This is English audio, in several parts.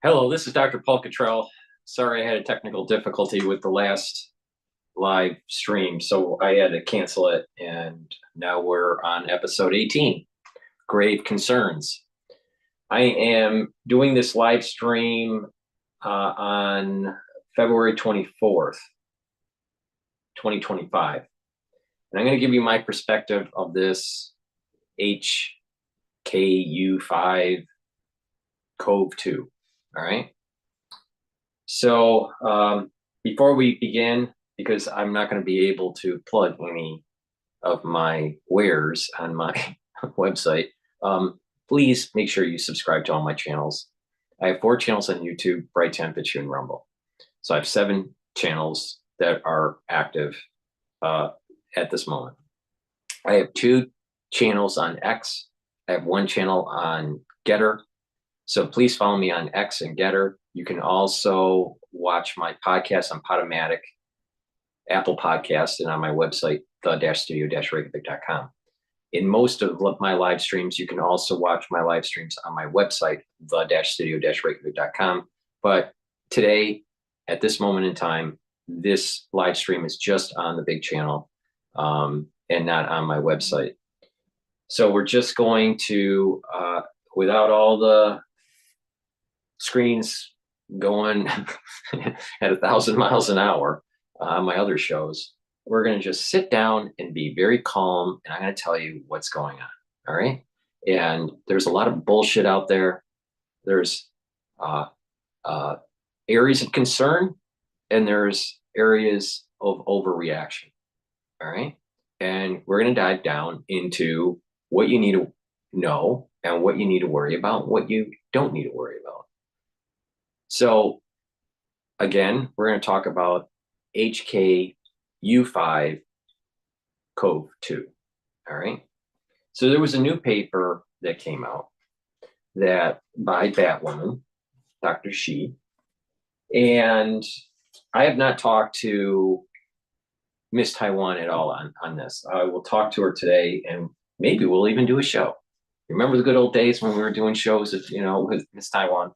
Hello, this is Dr. Paul Cottrell. Sorry, I had a technical difficulty with the last live stream, so I had to cancel it. And now we're on episode 18, Grave Concerns. I am doing this live stream on February 24th, 2025. And I'm going to give you my perspective of this HKU5 CoV2. All right. So before we begin, because I'm not going to be able to plug any of my wares on my website, please make sure you subscribe to all my channels. I have 4 channels on YouTube: Brighteon, Bitchute, and Rumble. So I have 7 channels that are active at this moment. I have 2 channels on X. I have 1 channel on GETTR. So please follow me on X and GETTR. You can also watch my podcast on Podomatic, Apple Podcast, and on my website, the-studio-reykjavik.com. In most of my live streams, you can also watch my live streams on my website, the-studio-reykjavik.com. But today, at this moment in time, this live stream is just on the big channel and not on my website. So we're just going to, without all the screens going at 1,000 miles an hour on my other shows, we're going to just sit down and be very calm, and I'm going to tell you what's going on. All right. And there's a lot of bullshit out there. There's areas of concern, and there's areas of overreaction. All right. And we're going to dive down into what you need to know and what you need to worry about, what you don't need to worry about. So again, we're going to talk about HKU5 CoV2. All right. So there was a new paper that came out that by Batwoman, Dr. Shi, and I have not talked to Miss Taiwan at all on this. I will talk to her today, and maybe we'll even do a show. Remember the good old days when we were doing shows, with Miss Taiwan?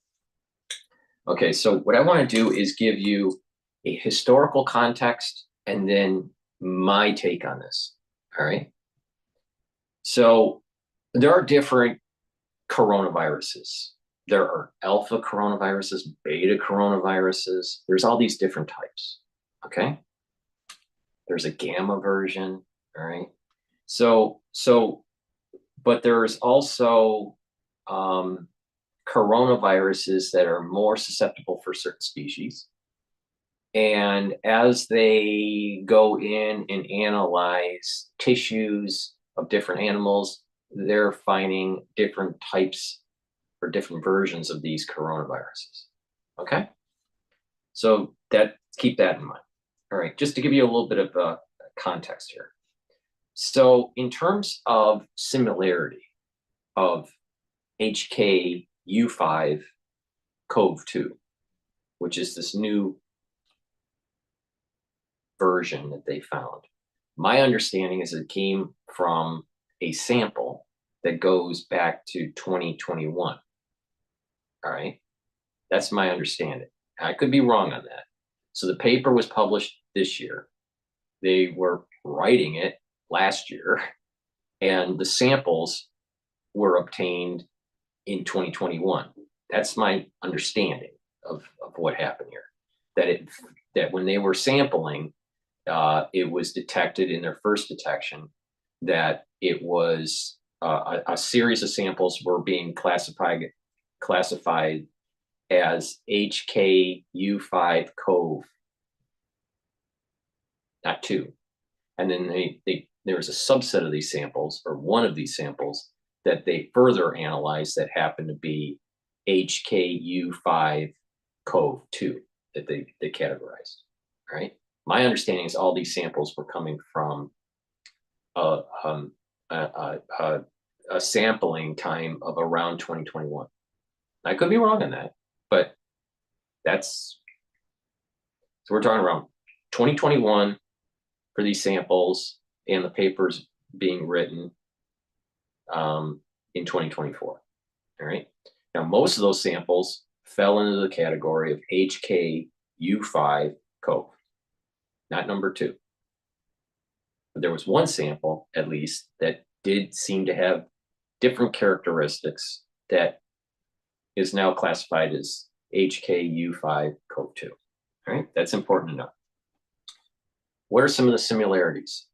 Okay, so what I want to do is give you a historical context and then my take on this. All right. So there are different coronaviruses. There are alpha coronaviruses, beta coronaviruses. There's all these different types. Okay. There's a gamma version. All right. But there's also coronaviruses that are more susceptible for certain species. And as they go in and analyze tissues of different animals, they're finding different types or different versions of these coronaviruses. Okay? So keep that in mind. All right, just to give you a little bit of context here. So in terms of similarity of HKU5 CoV2, which is this new version that they found, my understanding is it came from a sample that goes back to 2021. All right, that's my understanding. I could be wrong on that. So the paper was published this year. They were writing it last year, and the samples were obtained in 2021. That's my understanding of what happened here. That when they were sampling, it was detected in their first detection that it was a series of samples were being classified as HKU5 CoV, not 2. And then there was a subset of these samples, or one of these samples, that they further analyzed that happened to be HKU5 CoV2 that they categorized. All right. My understanding is all these samples were coming from a sampling time of around 2021. I could be wrong on that, but so we're talking around 2021 for these samples, and the papers being written in 2024. All right. Now, most of those samples fell into the category of HKU5 CoV, not number 2. But there was one sample, at least, that did seem to have different characteristics that is now classified as HKU5 CoV2. All right, that's important to know. What are some of the similarities?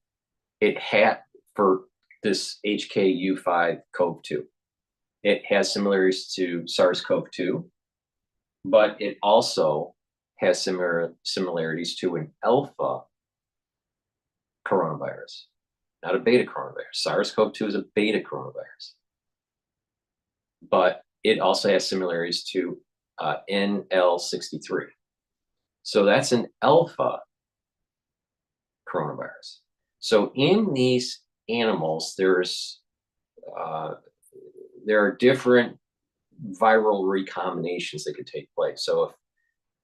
It had, for this HKU5 CoV2, it has similarities to SARS-CoV-2, but it also has similarities to an alpha coronavirus, not a beta coronavirus. SARS-CoV-2 is a beta coronavirus, but it also has similarities to NL63. So that's an alpha coronavirus. So in these animals, there are different viral recombinations that could take place. So if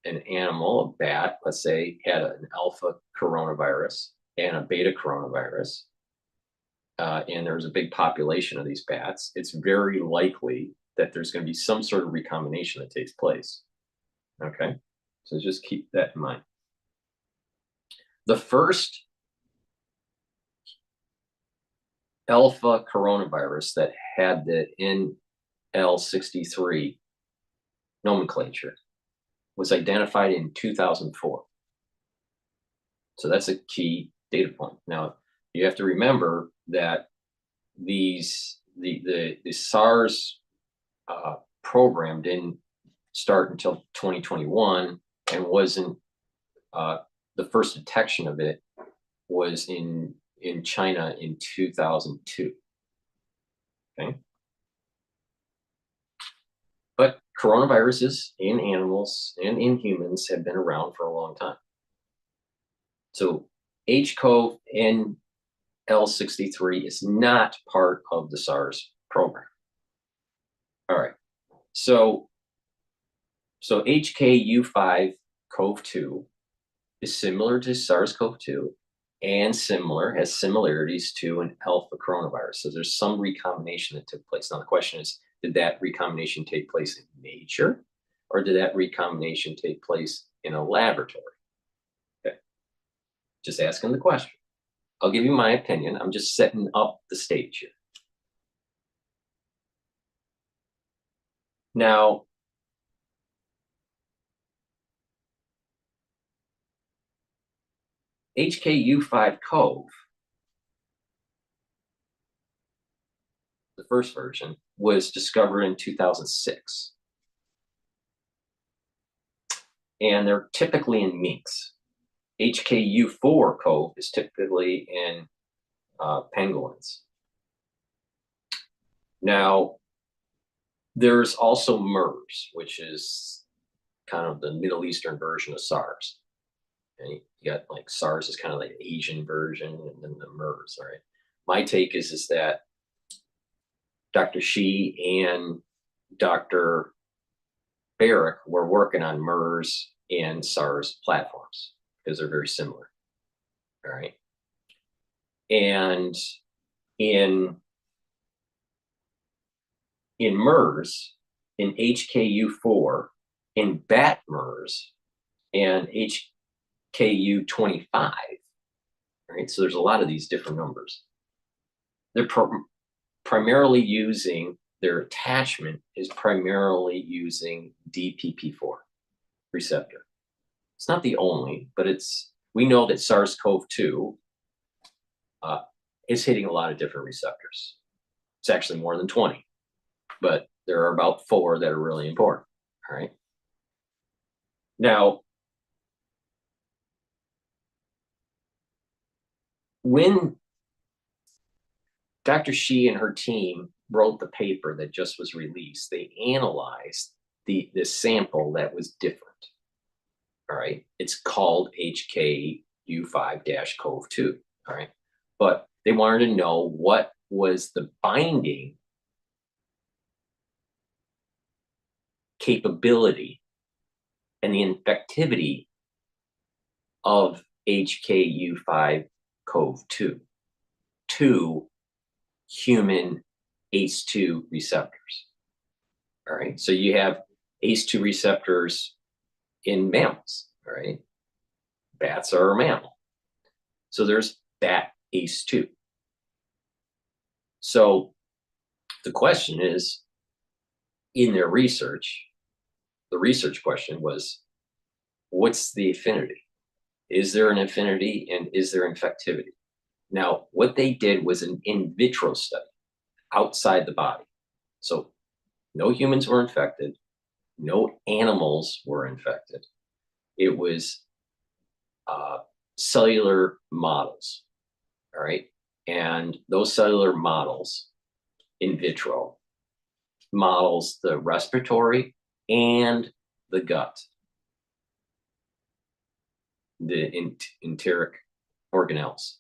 an animal, a bat, let's say, had an alpha coronavirus and a beta coronavirus, and there's a big population of these bats, it's very likely that there's going to be some sort of recombination that takes place. Okay, so just keep that in mind. The first alpha coronavirus that had the NL63 nomenclature was identified in 2004. So that's a key data point. Now, you have to remember that the SARS program didn't start until 2021, and wasn't the first detection of it was in China in 2002. Okay, but coronaviruses in animals and in humans have been around for a long time. So HCOV NL63 is not part of the SARS program. All right, so HKU5 CoV2 is similar to SARS-CoV-2 and has similarities to an alpha coronavirus. So there's some recombination that took place. Now the question is, did that recombination take place in nature, or did that recombination take place in a laboratory? Okay, just asking the question. I'll give you my opinion. I'm just setting up the stage here. Now, HKU5 CoV, the first version, was discovered in 2006. And they're typically in minks. HKU4 CoV is typically in pangolins. Now, there's also MERS, which is kind of the Middle Eastern version of SARS. And you got like SARS is kind of like the Asian version, and then the MERS. All right. My take is that Dr. Shi and Dr. Barrick were working on MERS and SARS platforms because they're very similar. All right. And in MERS, in HKU4, in bat MERS, and HKU25, right? So there's a lot of these different numbers. They're primarily using, their attachment is primarily using DPP4 receptor. It's not the only, but we know that SARS-CoV-2 is hitting a lot of different receptors. It's actually more than 20, but there are about 4 that are really important. All right. Now, when Dr. Shi and her team wrote the paper that just was released, they analyzed the sample that was different. All right. It's called HKU5-CoV2. All right. But they wanted to know what was the binding capability and the infectivity of HKU5-CoV2 to human ACE2 receptors. All right, so you have ACE2 receptors in mammals, right? Bats are a mammal. So there's bat ACE2. So the question is, in their research, the research question was, what's the affinity? Is there an affinity and is there infectivity? Now, what they did was an in vitro study outside the body. So no humans were infected, no animals were infected. It was cellular models, all right? And those cellular models in vitro models the respiratory and the gut, the enteric organelles.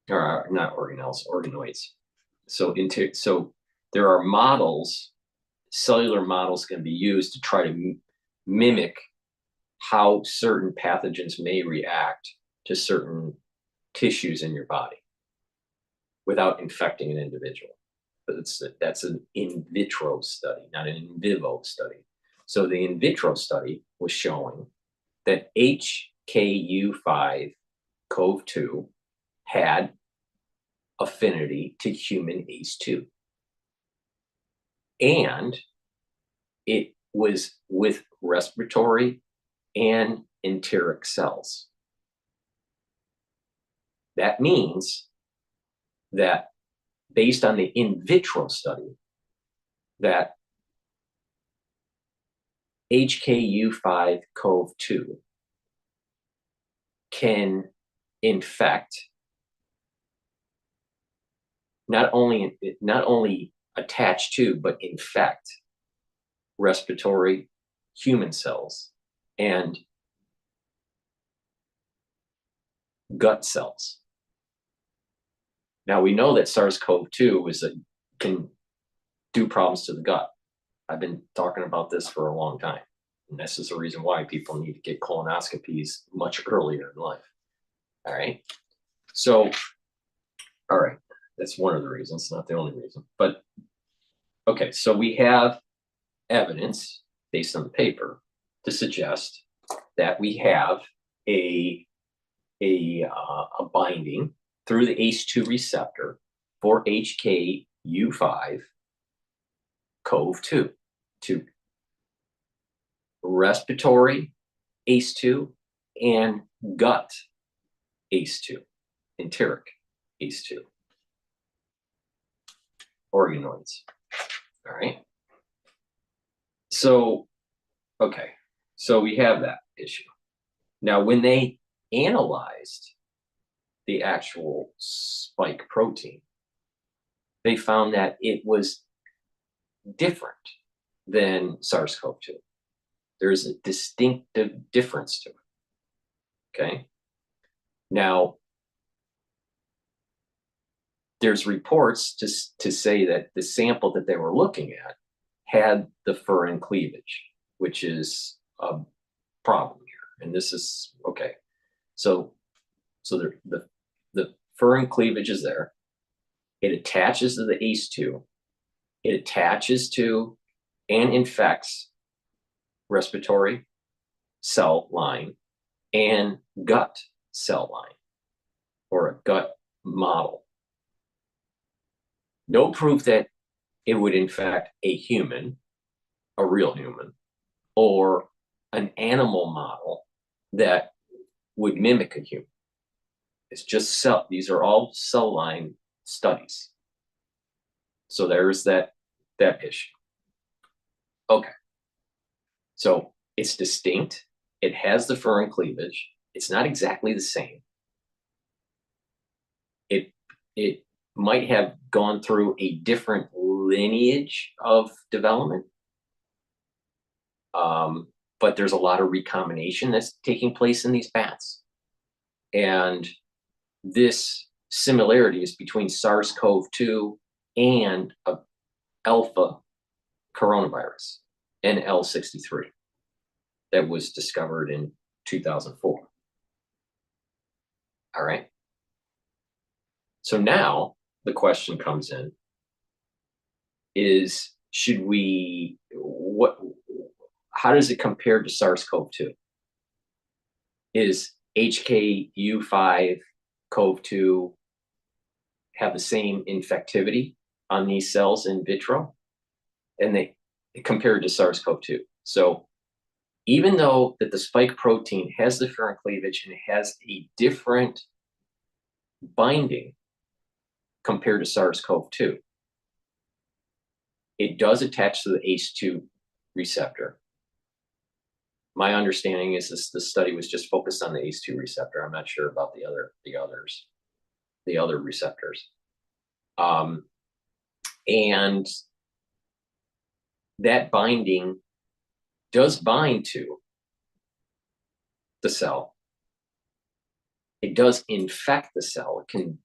Or not organelles, organoids. So there are models, cellular models can be used to try to mimic how certain pathogens may react to certain tissues in your body without infecting an individual. But that's an in vitro study, not an in vivo study. So the in vitro study was showing that HKU5 CoV2 had affinity to human ACE2. And it was with respiratory and enteric cells. That means that based on the in vitro study, that HKU5 CoV2 can infect not only attach to, but infect respiratory human cells and gut cells. Now we know that SARS-CoV-2 can do problems to the gut. I've been talking about this for a long time. And this is the reason why people need to get colonoscopies much earlier in life. All right. So, all right. That's one of the reasons, not the only reason. But, okay, so we have evidence based on the paper to suggest that we have a binding through the ACE2 receptor for HKU5 CoV2 to respiratory ACE2 and gut ACE2, enteric ACE2 organoids. All right. So, okay, so we have that issue. Now, when they analyzed the actual spike protein, they found that it was different than SARS-CoV-2. There's a distinctive difference to it, okay? Now, there's reports to say that the sample that they were looking at had the furin cleavage, which is a problem here. And this is, okay, so the furin cleavage is there. It attaches to the ACE2. It attaches to and infects respiratory cell line and gut cell line, or a gut model. No proof that it would infect a human, a real human, or an animal model that would mimic a human. It's just cell. These are all cell line studies. So there's that issue. Okay. So it's distinct. It has the furin cleavage. It's not exactly the same. It might have gone through a different lineage of development. But there's a lot of recombination that's taking place in these bats. And this similarity is between SARS-CoV-2 and a alpha coronavirus, NL63, that was discovered in 2004. All right. So now the question comes in, is, how does it compare to SARS-CoV-2? Is HKU5, CoV2 have the same infectivity on these cells in vitro? And they compared to SARS-CoV-2. So even though that the spike protein has different cleavage and has a different binding compared to SARS-CoV-2, it does attach to the ACE2 receptor. My understanding is the study was just focused on the ACE2 receptor. I'm not sure about the other receptors. And that binding does bind to the cell. It does infect the cell. It can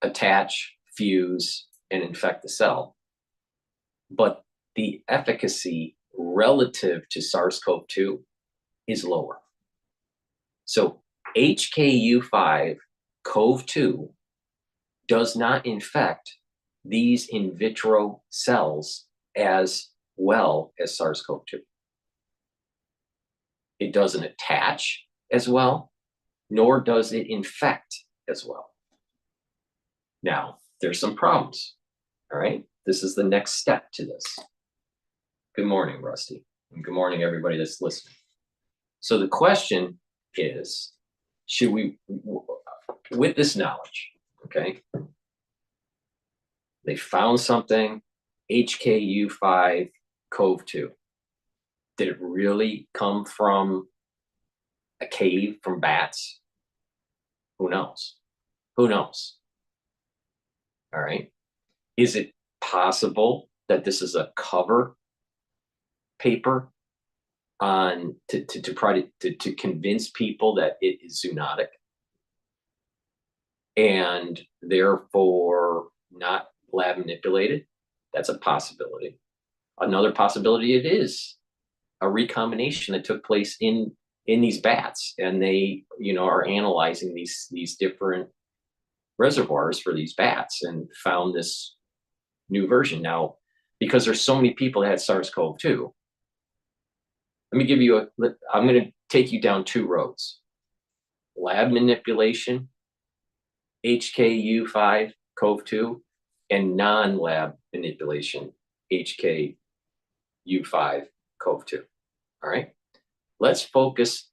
attach, fuse, and infect the cell. But the efficacy relative to SARS-CoV-2 is lower. So HKU5 CoV2 does not infect these in vitro cells as well as SARS-CoV-2. It doesn't attach as well, nor does it infect as well. Now, there's some problems, all right? This is the next step to this. Good morning, Rusty, and good morning, everybody that's listening. So the question is, should we, with this knowledge, okay, they found something, HKU5 CoV2. Did it really come from a cave, from bats? Who knows? Who knows? All right. Is it possible that this is a cover paper on to try to convince people that it is zoonotic and therefore not lab manipulated? That's a possibility. Another possibility, it is a recombination that took place in these bats, and they, are analyzing these different reservoirs for these bats and found this new version. Now, because there's so many people that had SARS-CoV-2, let me give you I'm going to take you down two roads: lab manipulation, HKU5 CoV2, and non-lab manipulation, HKU5 CoV2. All right. Let's focus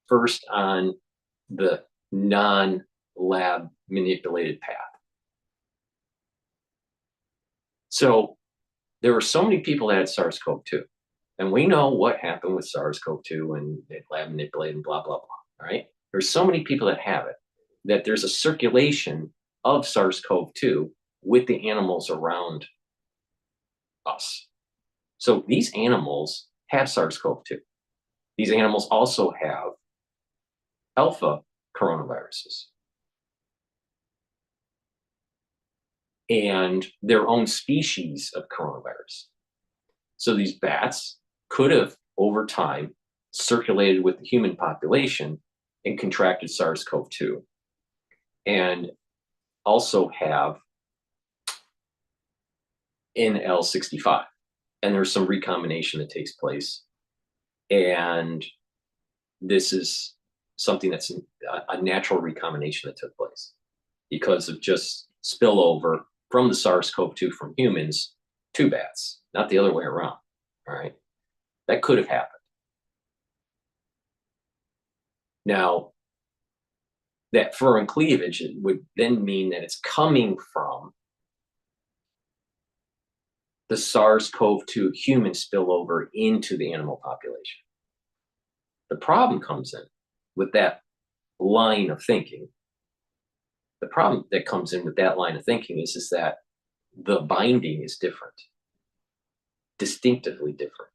first on the non-lab manipulated path. So there were so many people that had SARS-CoV-2, and we know what happened with SARS-CoV-2 and lab manipulated and blah, blah, blah. All right. There's so many people that have it that there's a circulation of SARS-CoV-2 with the animals around us. So these animals have SARS-CoV-2. These animals also have alpha coronaviruses and their own species of coronavirus. So these bats could have, over time, circulated with the human population and contracted SARS-CoV-2, and also have NL65. And there's some recombination that takes place. And this is something that's a natural recombination that took place because of just spillover from the SARS-CoV-2 from humans to bats, not the other way around. All right. That could have happened. Now, that foreign cleavage would then mean that it's coming from the SARS-CoV-2 human spillover into the animal population. The problem comes in with that line of thinking. The problem that comes in with that line of thinking is that the binding is different, distinctively different.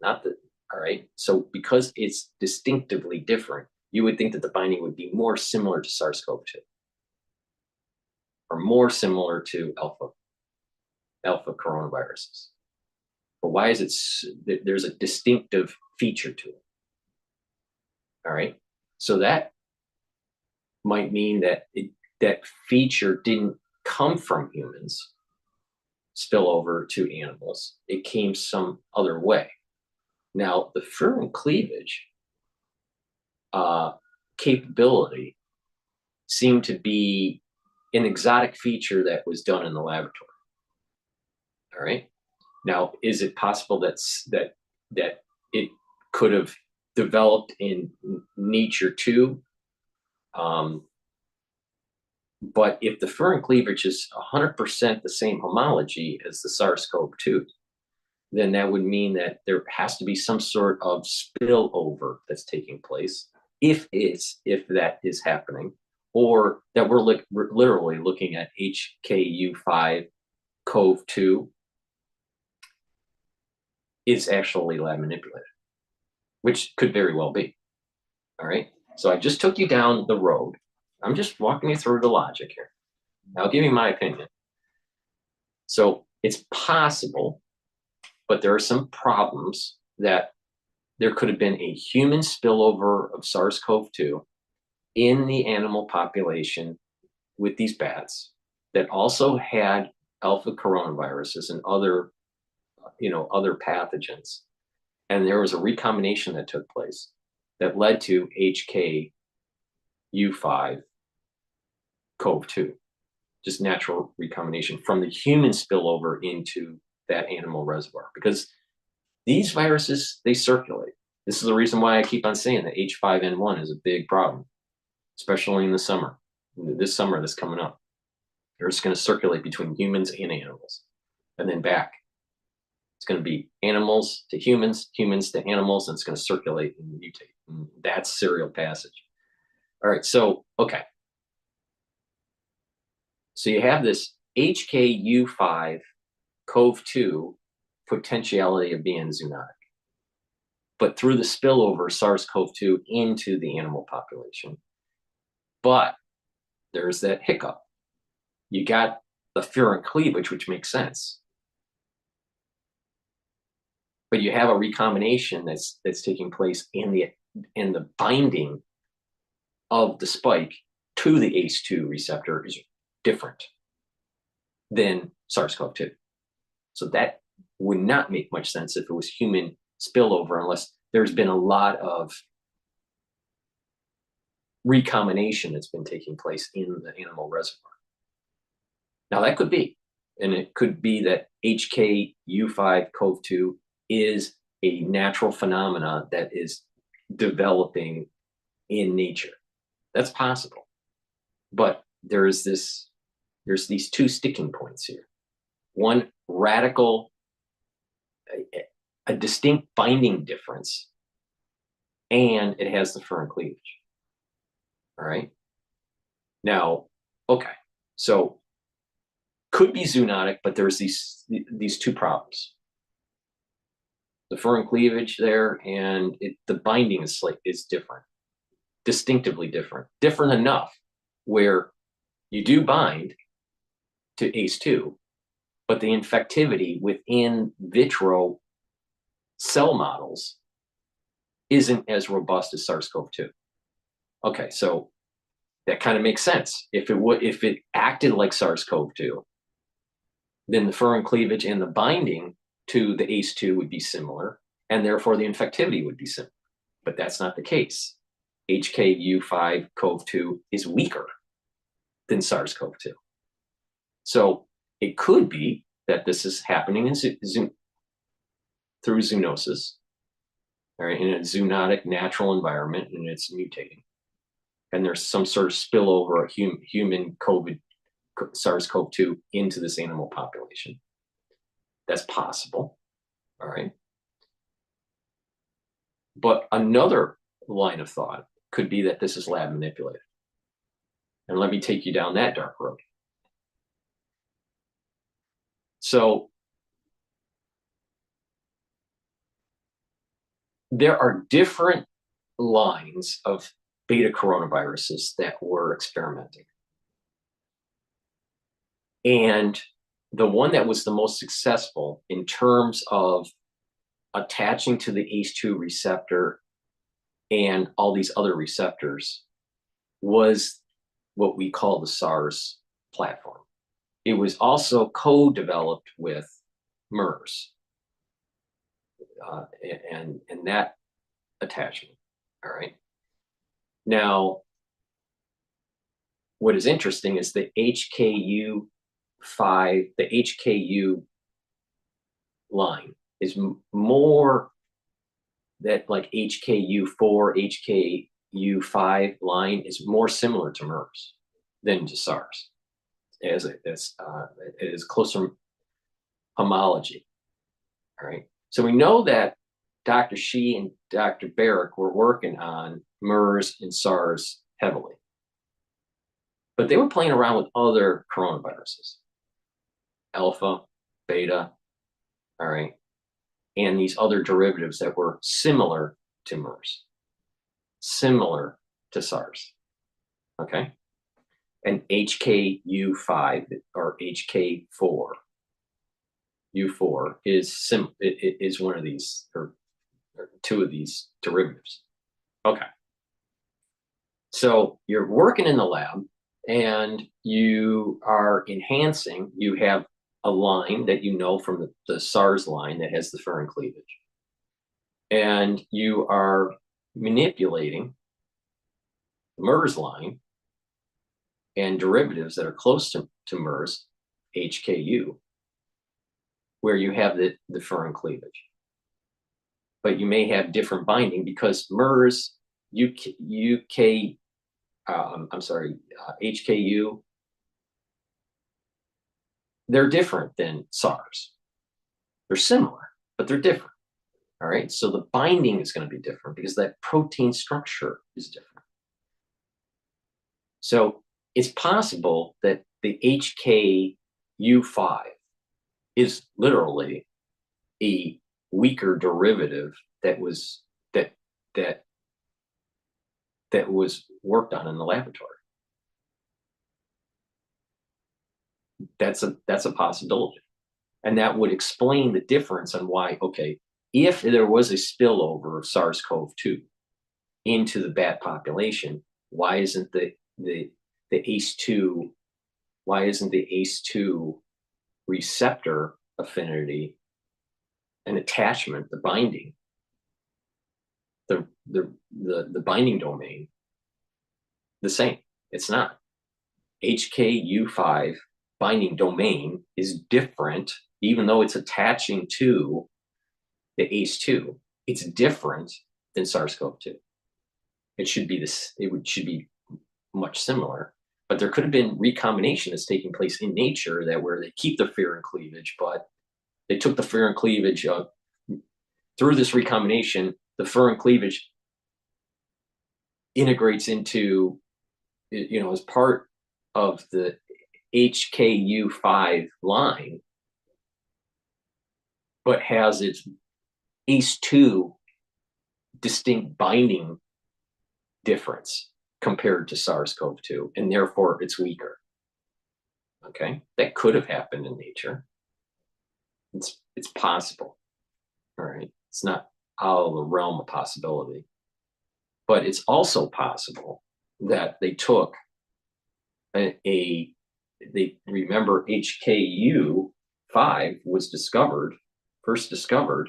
Not that, all right? So because it's distinctively different, you would think that the binding would be more similar to SARS-CoV-2 or more similar to alpha coronaviruses. But why is it, there's a distinctive feature to it. All right. So that might mean that that feature didn't come from humans spill over to animals. It came some other way. Now, the furin cleavage capability seemed to be an exotic feature that was done in the laboratory. All right. Now, is it possible that it could have developed in nature too? But if the furin cleavage is 100% the same homology as the SARS-CoV-2, then that would mean that there has to be some sort of spillover that's taking place, if that is happening, or that we're literally looking at HKU5 CoV2 is actually lab manipulated, which could very well be. All right. So I just took you down the road. I'm just walking you through the logic here. I'll give you my opinion. So it's possible, but there are some problems that there could have been a human spillover of SARS-CoV-2 in the animal population with these bats that also had alpha coronaviruses and other pathogens. And there was a recombination that took place that led to HKU5 CoV2, just natural recombination from the human spillover into that animal reservoir, because these viruses, they circulate. This is the reason why I keep on saying that H5N1 is a big problem, especially in the summer. This summer that's coming up, they're just going to circulate between humans and animals, and then back. It's going to be animals to humans, humans to animals, and it's going to circulate and mutate. And that's serial passage. All right, so, okay. So you have this HKU5 CoV2 potentiality of being zoonotic, but through the spillover SARS-CoV-2 into the animal population. But there's that hiccup. You got the furin cleavage, which makes sense. But you have a recombination that's taking place in the binding of the spike to the ACE2 receptor is different than SARS-CoV-2. So that would not make much sense if it was human spillover, unless there's been a lot of recombination that's been taking place in the animal reservoir. Now that could be, and it could be that HKU5 CoV2 is a natural phenomena that is developing in nature. That's possible. But there's these two sticking points here. One, radical, a distinct binding difference, and it has the furin cleavage. All right. Now, okay, so could be zoonotic, but there's these two problems. The furin cleavage there, and the binding is different, distinctively different. Different enough where you do bind to ACE2, but the infectivity within vitro cell models isn't as robust as SARS-CoV-2. Okay, so that kind of makes sense. If it acted like SARS-CoV-2, then the furin cleavage and the binding to the ACE2 would be similar, and therefore the infectivity would be similar. But that's not the case. HKU5 CoV2 is weaker than SARS-CoV-2. So it could be that this is happening through zoonosis, all right, in a zoonotic natural environment, and it's mutating. And there's some sort of spillover of human COVID, SARS-CoV-2 into this animal population. That's possible, all right? But another line of thought could be that this is lab manipulated. And let me take you down that dark road. So there are different lines of beta coronaviruses that were experimenting. And the one that was the most successful in terms of attaching to the ACE2 receptor and all these other receptors was what we call the SARS platform. it was also co-developed with MERS and that attachment. All right. Now, what is interesting is the HKU5, the HKU line is more that like HKU4, HKU5 line is more similar to MERS than to SARS, as it is closer homology. All right. So we know that Dr. Shi and Dr. Barrick were working on MERS and SARS heavily. But they were playing around with other coronaviruses, alpha, beta, all right, and these other derivatives that were similar to MERS, similar to SARS, okay? And HKU5 or HK4, U4 is one of these, or two of these derivatives. Okay. So you're working in the lab and you are enhancing, you have a line that you know from the SARS line that has the furin cleavage. And you are manipulating the MERS line and derivatives that are close to MERS, HKU, where you have the furin cleavage. But you may have different binding because MERS, HKU, they're different than SARS. They're similar, but they're different. All right. So the binding is going to be different because that protein structure is different. So it's possible that the HKU5 is literally a weaker derivative that was worked on in the laboratory. That's a possibility. And that would explain the difference on why, okay, if there was a spillover of SARS-CoV-2 into the bat population, why isn't the ACE2, why isn't the ACE2 receptor affinity and attachment, the binding, the binding domain, the same? It's not. HKU5 binding domain is different, even though it's attaching to the ACE2. It's different than SARS-CoV-2. It should be this. Should be much similar, but there could have been recombination that's taking place in nature that where they keep the furin cleavage, but they took the furin cleavage through this recombination. The furin cleavage integrates into, as part of the HKU5 line, but has its ACE2 distinct binding difference compared to SARS-CoV-2, and therefore it's weaker. Okay, that could have happened in nature. It's possible. All right, it's not out of the realm of possibility, but it's also possible that they took they remember HKU5 was first discovered.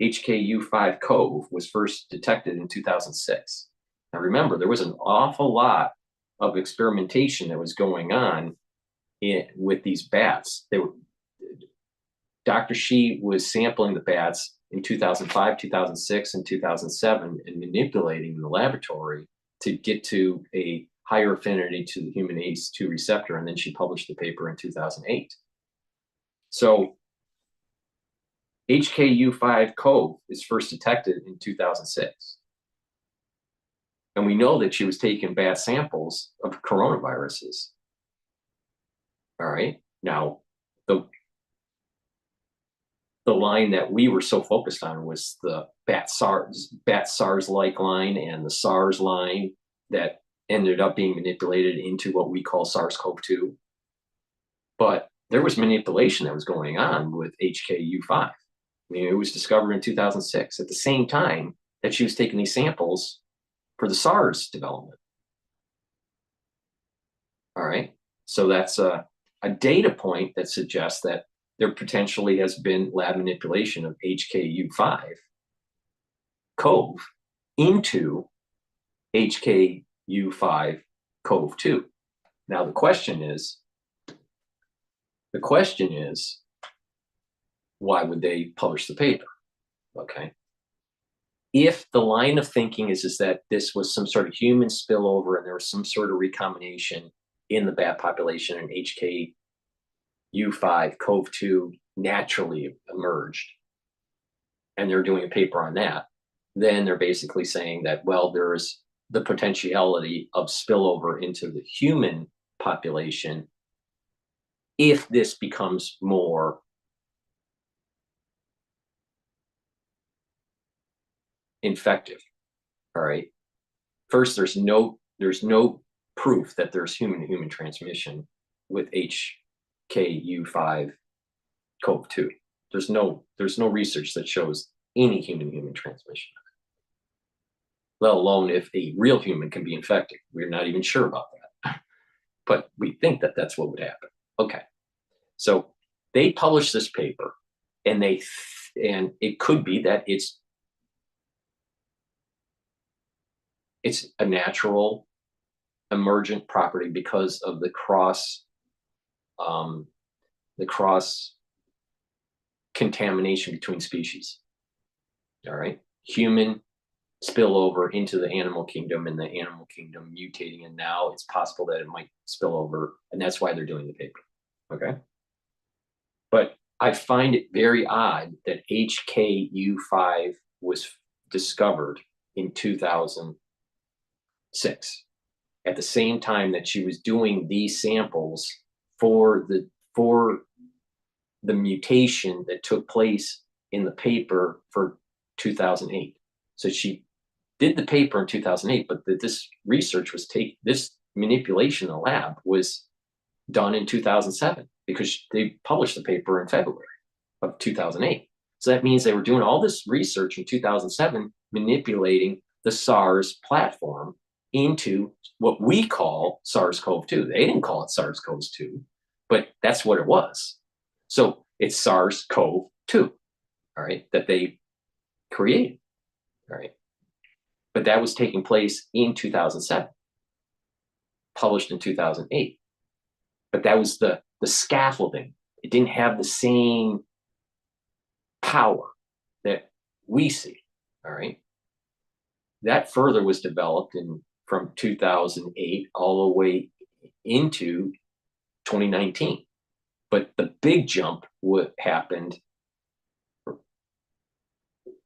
HKU5 CoV was first detected in 2006. Now remember, there was an awful lot of experimentation that was going on with these bats. Dr. Shi was sampling the bats in 2005, 2006, and 2007 and manipulating in the laboratory to get to a higher affinity to the human ACE2 receptor, and then she published the paper in 2008. So HKU5 CoV is first detected in 2006. And we know that she was taking bat samples of coronaviruses. All right. Now, the line that we were so focused on was the bat SARS-like line and the SARS line that ended up being manipulated into what we call SARS-CoV-2. But there was manipulation that was going on with HKU5. I mean, it was discovered in 2006 at the same time that she was taking these samples for the SARS development. All right. So that's, I a data point that suggests that there potentially has been lab manipulation of HKU5 CoV into HKU5 CoV2. Now the question is, why would they publish the paper? Okay. If the line of thinking is that this was some sort of human spillover and there was some sort of recombination in the bat population and HKU5 CoV2 naturally emerged, and they're doing a paper on that, then they're basically saying that, well, there is the potentiality of spillover into the human population if this becomes more infective. All right. First, there's no proof that there's human-to-human transmission with HKU5 CoV2. There's no research that shows any human-to-human transmission, let alone if a real human can be infected. We're not even sure about that, but we think that that's what would happen. Okay, so they published this paper, and it could be that it's a natural emergent property because of the cross contamination between species. All right, human spill over into the animal kingdom, and the animal kingdom mutating, and now it's possible that it might spill over, and that's why they're doing the paper. Okay, but I find it very odd that HKU5 was discovered in 2006, at the same time that she was doing these samples for the mutation that took place in the paper for 2008. So she did the paper in 2008, but this research was this manipulation in the lab was done in 2007 because they published the paper in February of 2008. So that means they were doing all this research in 2007, manipulating the SARS platform into what we call SARS-CoV-2. They didn't call it SARS-CoV-2, but that's what it was. So it's SARS-CoV-2, all right, that they created, all right. But that was taking place in 2007, published in 2008. But that was the scaffolding. It didn't have the same power that we see, all right. That further was developed from 2008 all the way into 2019. But the big jump happened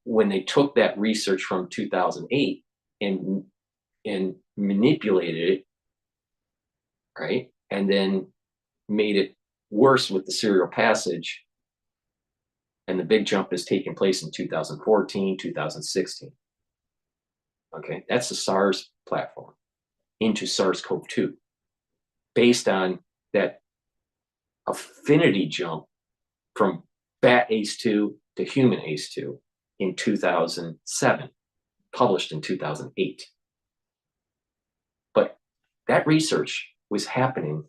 when they took that research from 2008 and manipulated it, right? And then made it worse with the serial passage. And the big jump is taking place in 2014, 2016. Okay, that's the SARS platform into SARS-CoV-2 based on that affinity jump from bat ACE2 to human ACE2 in 2007, published in 2008. But that research was happening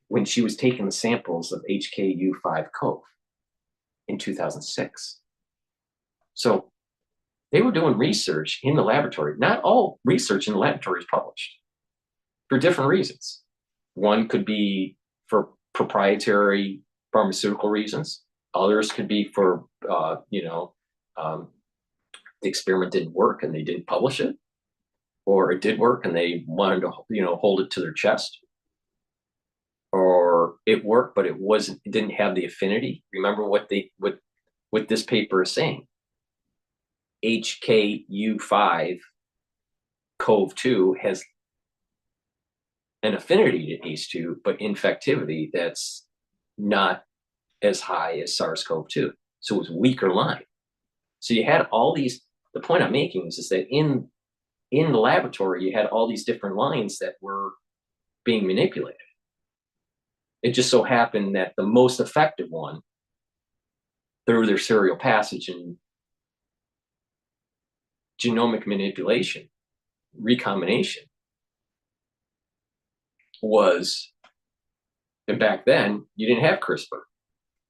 when she was taking the samples of HKU5 CoV in 2006. So they were doing research in the laboratory. Not all research in the laboratory is published for different reasons. One could be for proprietary pharmaceutical reasons. Others could be for, the experiment didn't work and they didn't publish it, or it did work and they wanted to, hold it to their chest, or it worked, but it didn't have the affinity. Remember what this paper is saying. HKU5 CoV2 has an affinity to ACE2, but infectivity that's not as high as SARS-CoV-2. So it was weaker line. So you had all these, the point I'm making is that in the laboratory, you had all these different lines that were being manipulated. It just so happened that the most effective one, through their serial passage and genomic manipulation, recombination, was And back then, you didn't have CRISPR,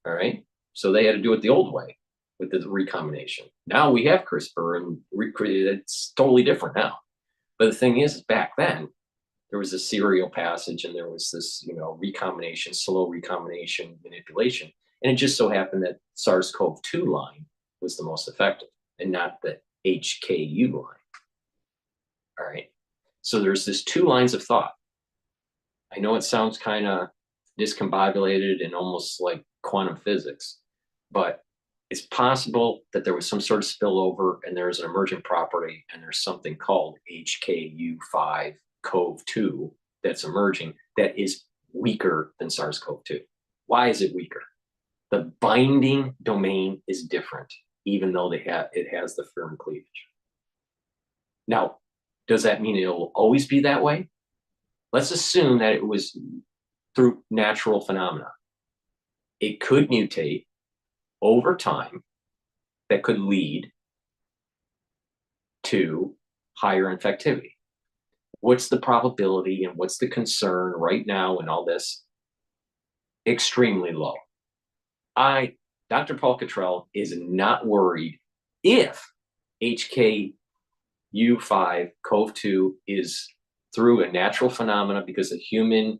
all right? So they had to do it the old way with the recombination. Now we have CRISPR, and it's totally different now. But the thing is, back then, there was a serial passage, and there was this, recombination, slow recombination manipulation. And it just so happened that SARS-CoV-2 line was the most effective, and not the HKU line. All right. So there's this two lines of thought. I know it sounds kind of discombobulated and almost like quantum physics, but it's possible that there was some sort of spillover and there is an emergent property, and there's something called HKU5 CoV2 that's emerging that is weaker than SARS-CoV-2. Why is it weaker? The binding domain is different, even though it has the firm cleavage. Now, does that mean it'll always be that way? Let's assume that it was through natural phenomena. It could mutate over time that could lead to higher infectivity. What's the probability and what's the concern right now and all this? Extremely low. Dr. Paul Cottrell is not worried if HKU5 CoV2 is through a natural phenomena because of human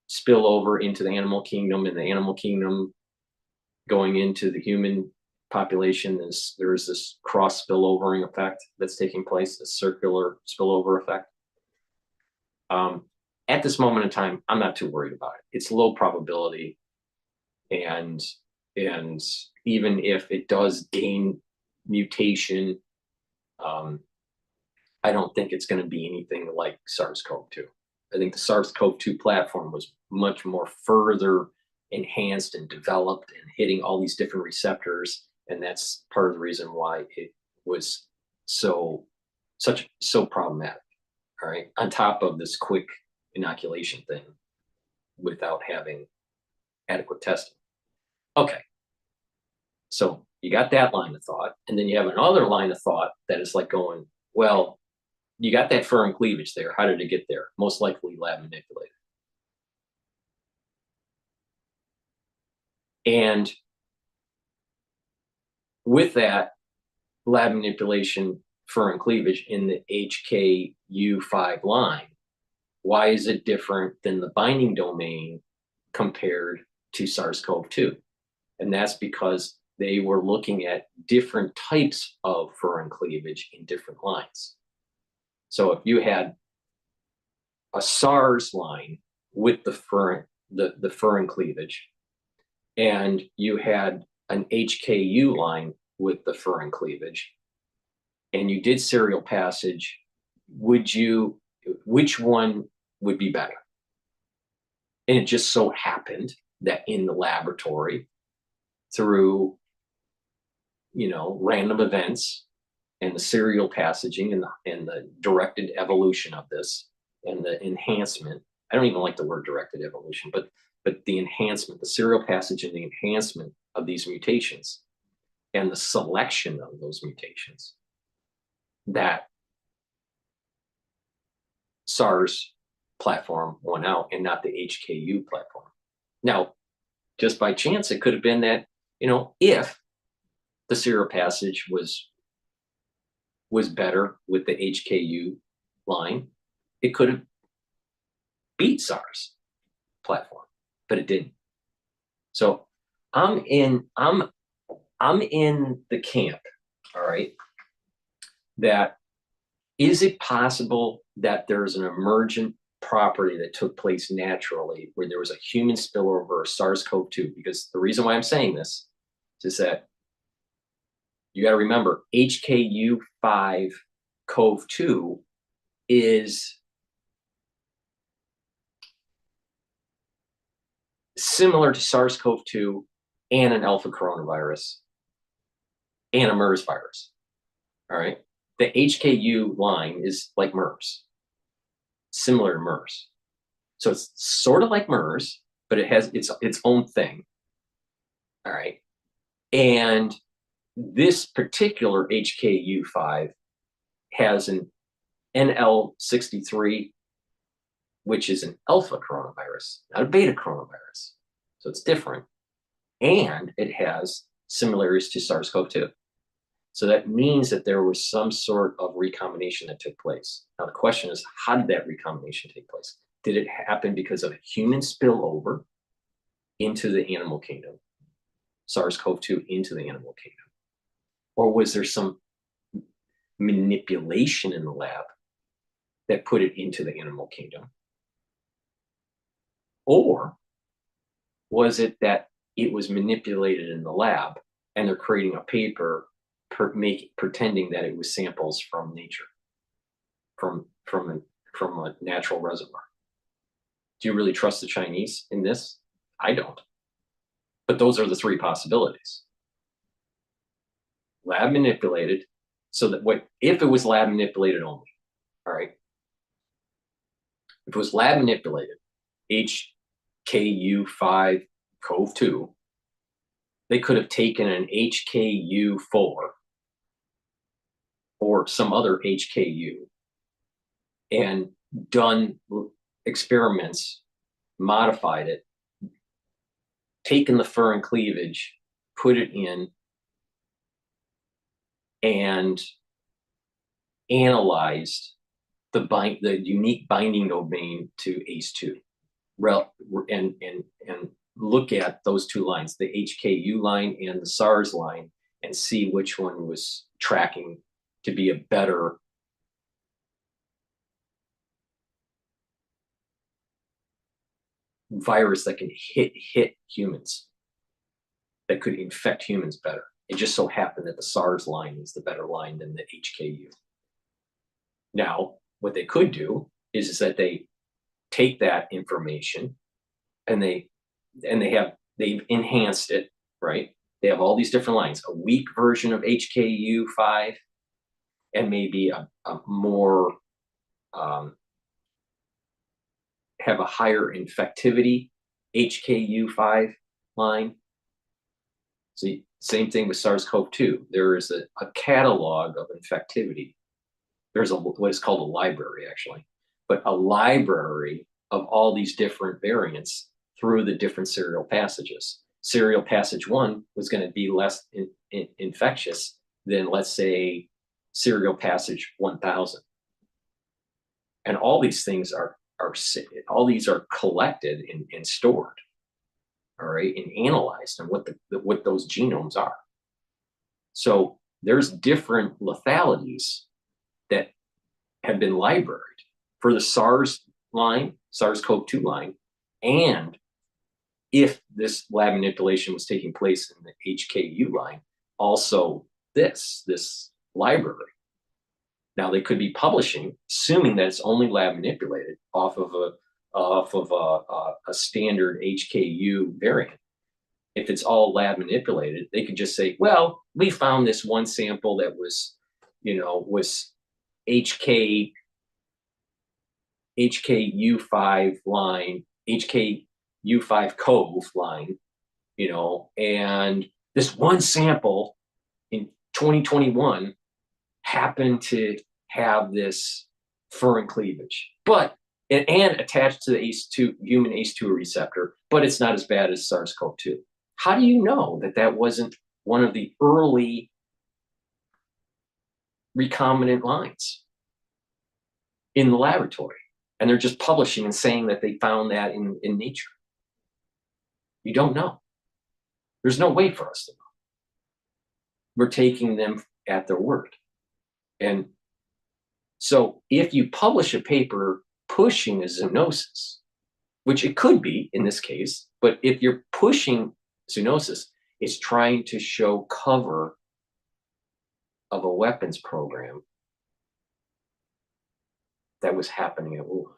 spillover into the animal kingdom, and the animal kingdom going into the human population. There is this cross spillovering effect that's taking place, a circular spillover effect. At this moment in time, I'm not too worried about it. It's low probability, and even if it does gain mutation, I don't think it's going to be anything like SARS-CoV-2. I think the SARS-CoV-2 platform was much more further enhanced and developed and hitting all these different receptors, and that's part of the reason why it was so problematic. All right, on top of this quick inoculation thing without having adequate testing. Okay, so you got that line of thought, and then you have another line of thought that is like going, well, you got that firm cleavage there. How did it get there? Most likely lab manipulated. And with that lab manipulation firm cleavage in the HKU5 line, why is it different than the binding domain compared to SARS-CoV-2? And that's because they were looking at different types of furin cleavage in different lines. So if you had a SARS line with the furin cleavage, and you had an HKU line with the furin cleavage, and you did serial passage, which one would be better? And it just so happened that in the laboratory, through random events and the serial passaging and the directed evolution of this and the enhancement. I don't even like the word directed evolution, but the enhancement, the serial passage and the enhancement of these mutations and the selection of those mutations, that SARS platform won out and not the HKU platform. Now, just by chance, it could have been that, if the serial passage was better with the HKU line, it could have beat SARS platform, but it didn't. So I'm in the camp, all right, that is it possible that there's an emergent property that took place naturally where there was a human spillover of SARS-CoV-2? Because the reason why I'm saying this is that you got to remember HKU5 CoV2 is similar to SARS-CoV-2 and an alpha coronavirus and a MERS virus. All right. The HKU line is like MERS, similar to MERS. So it's sort of like MERS, but it has its own thing. All right. And this particular HKU5 has an NL63 which is an alpha coronavirus, not a beta coronavirus. So it's different. And it has similarities to SARS-CoV-2. So that means that there was some sort of recombination that took place. Now, the question is, how did that recombination take place? Did it happen because of human spillover into the animal kingdom, SARS-CoV-2 into the animal kingdom? Or was there some manipulation in the lab that put it into the animal kingdom? Or was it that it was manipulated in the lab and they're creating a paper pretending that it was samples from nature, from a natural reservoir? Do you really trust the Chinese in this? I don't. But those are the three possibilities. Lab manipulated, so that if it was lab manipulated only, all right? If it was lab manipulated, HKU5 CoV2, they could have taken an HKU4 or some other HKU and done experiments, modified it, taken the furin cleavage, put it in, and analyzed the unique binding domain to ACE2, and look at those two lines, the HKU line and the SARS line, and see which one was tracking to be a better virus that can hit humans, that could infect humans better. It just so happened that the SARS line is the better line than the HKU. Now, what they could do is that they take that information and they've enhanced it, right? They have all these different lines, a weak version of HKU5 and maybe a more, have a higher infectivity HKU5 line. See, same thing with SARS-CoV-2. There is a catalog of infectivity. There's what is called a library, actually, but a library of all these different variants through the different serial passages. Serial passage 1 was going to be less infectious than, let's say, serial passage 1000. And all these things are collected and stored, all right, and analyzed, and what those genomes are. So there's different lethalities that have been libraried for the SARS line, SARS-CoV-2 line, and if this lab manipulation was taking place in the HKU line, also this library. Now they could be publishing, assuming that it's only lab manipulated off of a standard HKU variant. If it's all lab manipulated, they could just say, well, we found this one sample that was, was HKU5 line, HKU5 CoV line, and this one sample in 2021 happened to have this furin cleavage, and attached to the ACE2 human ACE2 receptor, but it's not as bad as SARS-CoV-2. How do you know that that wasn't one of the early recombinant lines in the laboratory? And they're just publishing and saying that they found that in nature. You don't know. There's no way for us to know. We're taking them at their word. And so if you publish a paper pushing a zoonosis, which it could be in this case, but if you're pushing zoonosis, it's trying to show cover of a weapons program that was happening at Wuhan.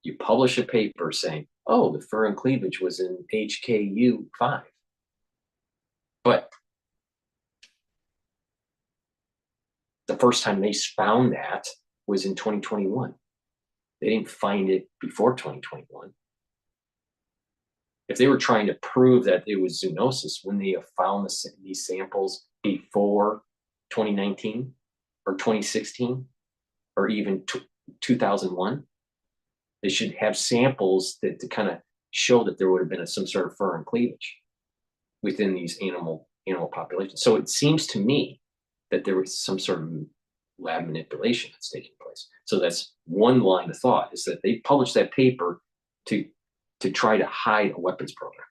You publish a paper saying, oh, the furin cleavage was in HKU5. But the first time they found that was in 2021. They didn't find it before 2021. If they were trying to prove that it was zoonosis, wouldn't they have found these samples before 2019 or 2016 or even 2001. They should have samples that to kind of show that there would have been some sort of furin cleavage within these animal populations. So it seems to me that there was some sort of lab manipulation that's taking place. So that's one line of thought, is that they published that paper to try to hide a weapons program,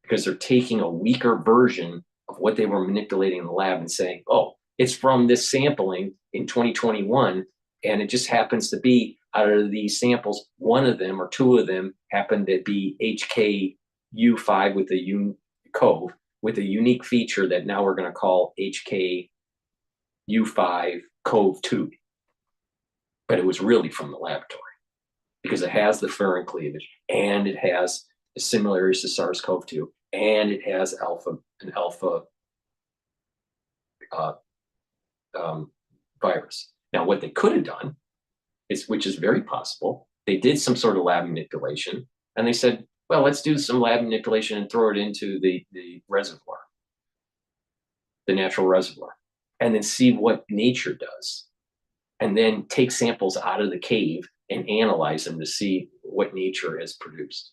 because they're taking a weaker version of what they were manipulating in the lab and saying, oh, it's from this sampling in 2021, and it just happens to be out of these samples, one of them or two of them happened to be HKU5 with a CoV with a unique feature that now we're going to call HKU5 CoV2. But it was really from the laboratory, because it has the furin cleavage, and it has similarities to SARS-CoV-2, and it has an alpha virus. Now, what they could have done is, which is very possible, they did some sort of lab manipulation, and they said, well, let's do some lab manipulation and throw it into the reservoir, the natural reservoir, and then see what nature does, and then take samples out of the cave and analyze them to see what nature has produced.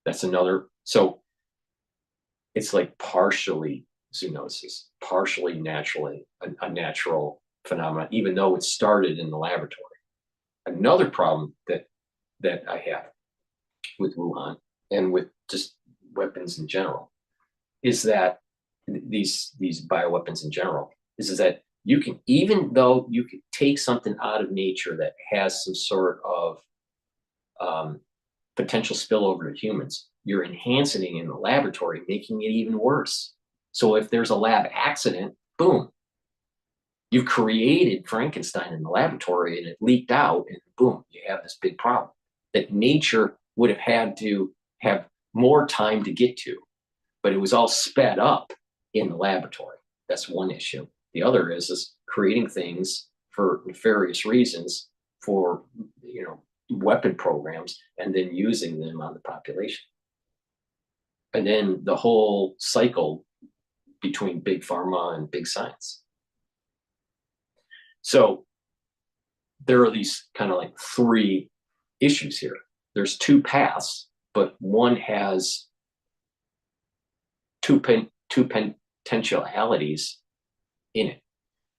That's another. So it's like partially zoonosis, partially naturally a natural phenomenon, even though it started in the laboratory. Another problem that I have with Wuhan and with just weapons in general is that these bioweapons in general is that you can, even though you could take something out of nature that has some sort of potential spillover to humans, you're enhancing it in the laboratory, making it even worse. So if there's a lab accident, boom, you've created Frankenstein in the laboratory and it leaked out, and boom, you have this big problem that nature would have had to have more time to get to, but it was all sped up in the laboratory. That's one issue. The other is creating things for nefarious reasons for, weapon programs, and then using them on the population. And then the whole cycle between big pharma and big science. So there are these kind of like three issues here. There's two paths, but one has two potentialities in it.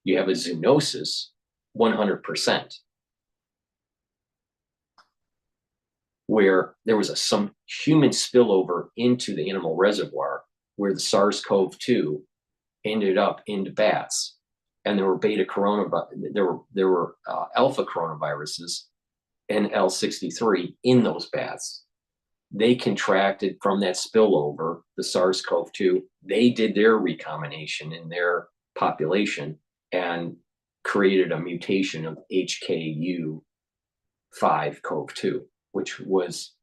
You have a zoonosis, 100%, where there was some human spillover into the animal reservoir, where the SARS-CoV-2 ended up into bats, and there were there were alpha coronaviruses, NL63, in those bats. They contracted from that spillover, the SARS-CoV-2. They did their recombination in their population and created a mutation of HKU5 CoV2, which was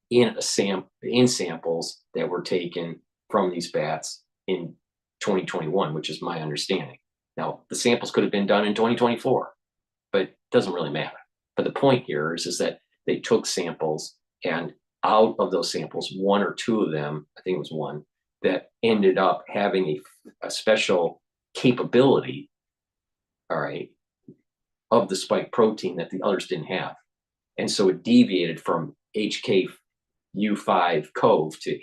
in samples that were taken from these bats in 2021, which is my understanding. Now, the samples could have been done in 2024, but it doesn't really matter. But the point here is that they took samples, and out of those samples, one or two of them, I think it was one, that ended up having a special capability, all right, of the spike protein that the others didn't have. And so it deviated from HKU5 CoV to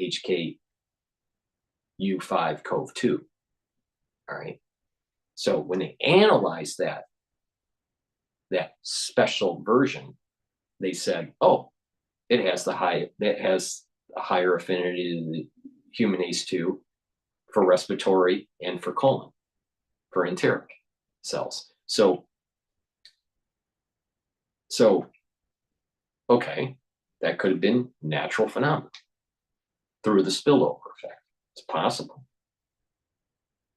HKU5 CoV2. All right. So when they analyzed that special version, they said, oh, it has a higher affinity to the human ACE2 for respiratory and for colon, for enteric cells. So okay, that could have been natural phenomena through the spillover effect. It's possible.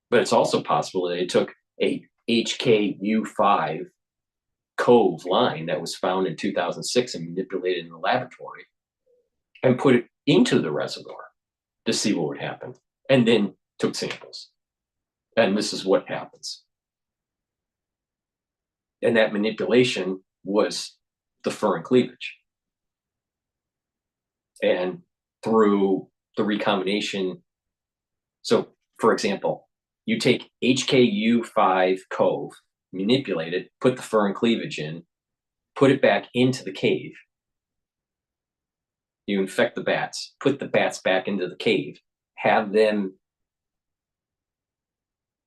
But it's also possible that it took a HKU5 CoV line that was found in 2006 and manipulated in the laboratory and put it into the reservoir to see what would happen, and then took samples. And this is what happens. And that manipulation was the furin cleavage. And through the recombination, so for example, you take HKU5 CoV, manipulate it, put the furin cleavage in, put it back into the cave. You infect the bats, put the bats back into the cave, have them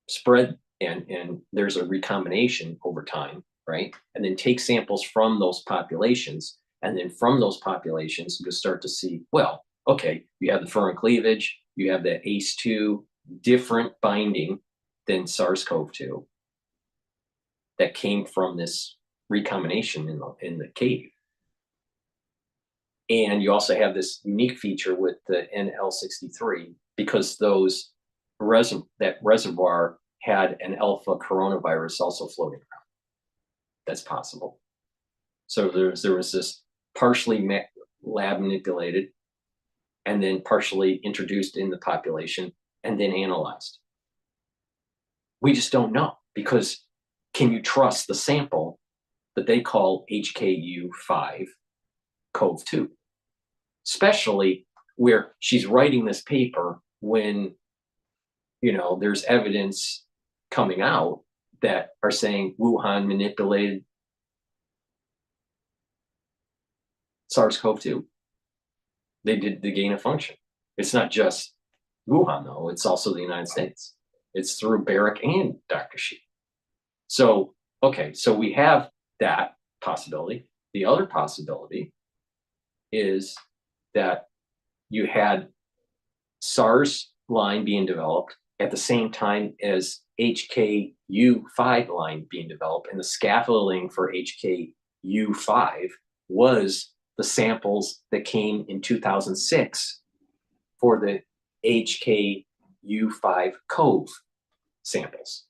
spread, and there's a recombination over time, right? And then take samples from those populations, and then from those populations, you'll start to see, well, okay, you have the furin cleavage, you have that ACE2 different binding than SARS-CoV-2 that came from this recombination in the cave. And you also have this unique feature with the NL63 because that reservoir had an alpha coronavirus also floating around. That's possible. So there was this partially lab manipulated and then partially introduced in the population and then analyzed. We just don't know, because can you trust the sample that they call HKU5 CoV2? Especially where she's writing this paper when, there's evidence coming out that are saying Wuhan manipulated SARS-CoV-2. They did the gain of function. It's not just Wuhan, though. It's also the United States. It's through Barrick and Dr. Shi. So, okay, so we have that possibility. The other possibility is that you had SARS line being developed at the same time as HKU5 line being developed, and the scaffolding for HKU5 was the samples that came in 2006 for the HKU5 CoV samples.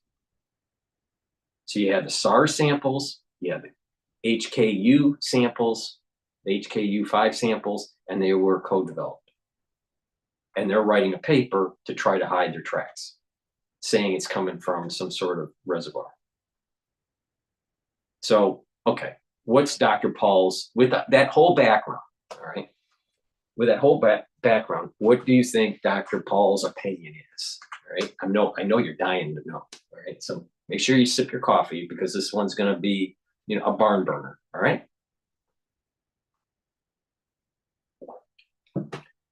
So you had the SARS samples, you had the HKU samples, the HKU5 samples, and they were co-developed. And they're writing a paper to try to hide their tracks, saying it's coming from some sort of reservoir. So, okay, what's Dr. Paul's, with that whole background, all right? With that whole background, what do you think Dr. Paul's opinion is? All right, I know you're dying to know. All right, so make sure you sip your coffee, because this one's going to be, a barn burner. All right.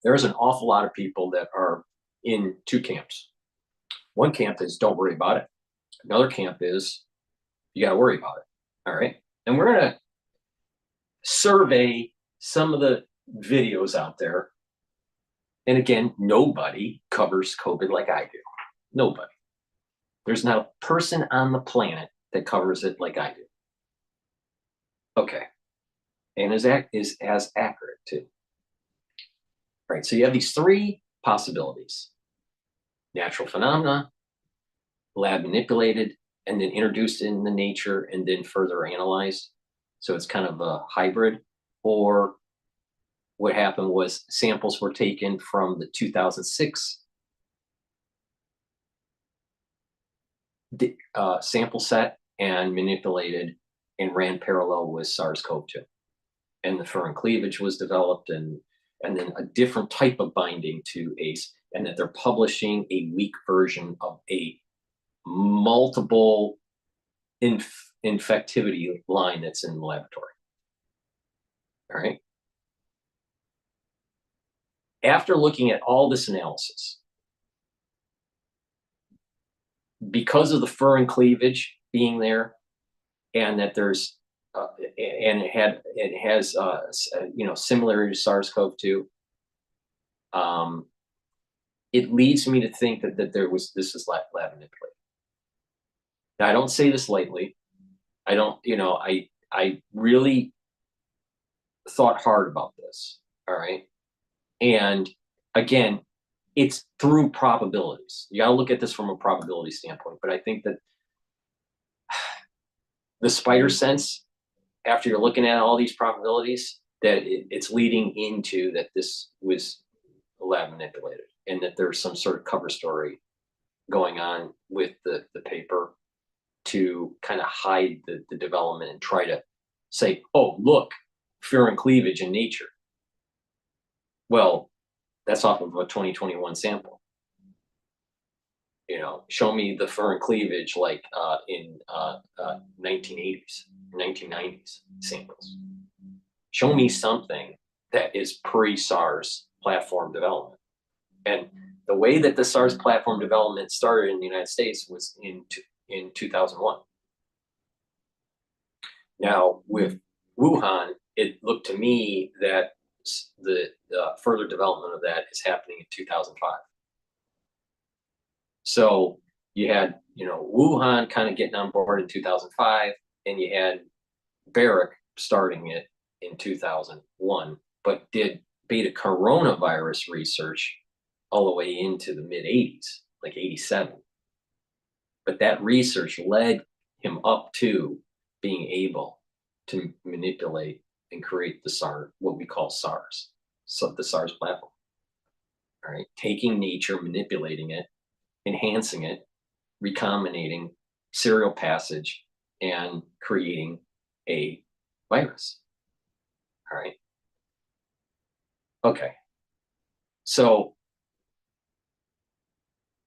There's an awful lot of people that are in two camps. One camp is don't worry about it. Another camp is you got to worry about it. All right. And we're going to survey some of the videos out there. And again, nobody covers COVID like I do. Nobody. There's not a person on the planet that covers it like I do. Okay. And is as accurate too. All right. So you have these three possibilities: natural phenomena, lab manipulated, and then introduced in the nature and then further analyzed. So it's kind of a hybrid. Or what happened was samples were taken from the 2006 sample set and manipulated and ran parallel with SARS-CoV-2. And the furin cleavage was developed, and then a different type of binding to ACE, and that they're publishing a weak version of a multiple infectivity line that's in the laboratory. All right. After looking at all this analysis, because of the furin cleavage being there, and that there's and it has similarity to SARS-CoV-2, it leads me to think that this is lab manipulated. Now, I don't say this lightly. I don't, I really thought hard about this. All right. And again, it's through probabilities. You got to look at this from a probability standpoint. But I think that the spider sense, after you're looking at all these probabilities, that it's leading into that this was lab manipulated, and that there's some sort of cover story going on with the paper to kind of hide the development and try to say, oh, look, furin cleavage in nature. Well, that's off of a 2021 sample. show me the fur and cleavage like in 1980s, 1990s samples. Show me something that is pre-SARS platform development. And the way that the SARS platform development started in the United States was in 2001. Now, with Wuhan, it looked to me that the further development of that is happening in 2005. So you had, Wuhan kind of getting on board in 2005, and you had Barrick starting it in 2001, but did beta coronavirus research all the way into the mid 80s, like 87. But that research led him up to being able to manipulate and create the SARS, what we call SARS, so the SARS platform. All right, taking nature, manipulating it, enhancing it, recombinating, serial passage, and creating a virus. All right. Okay. So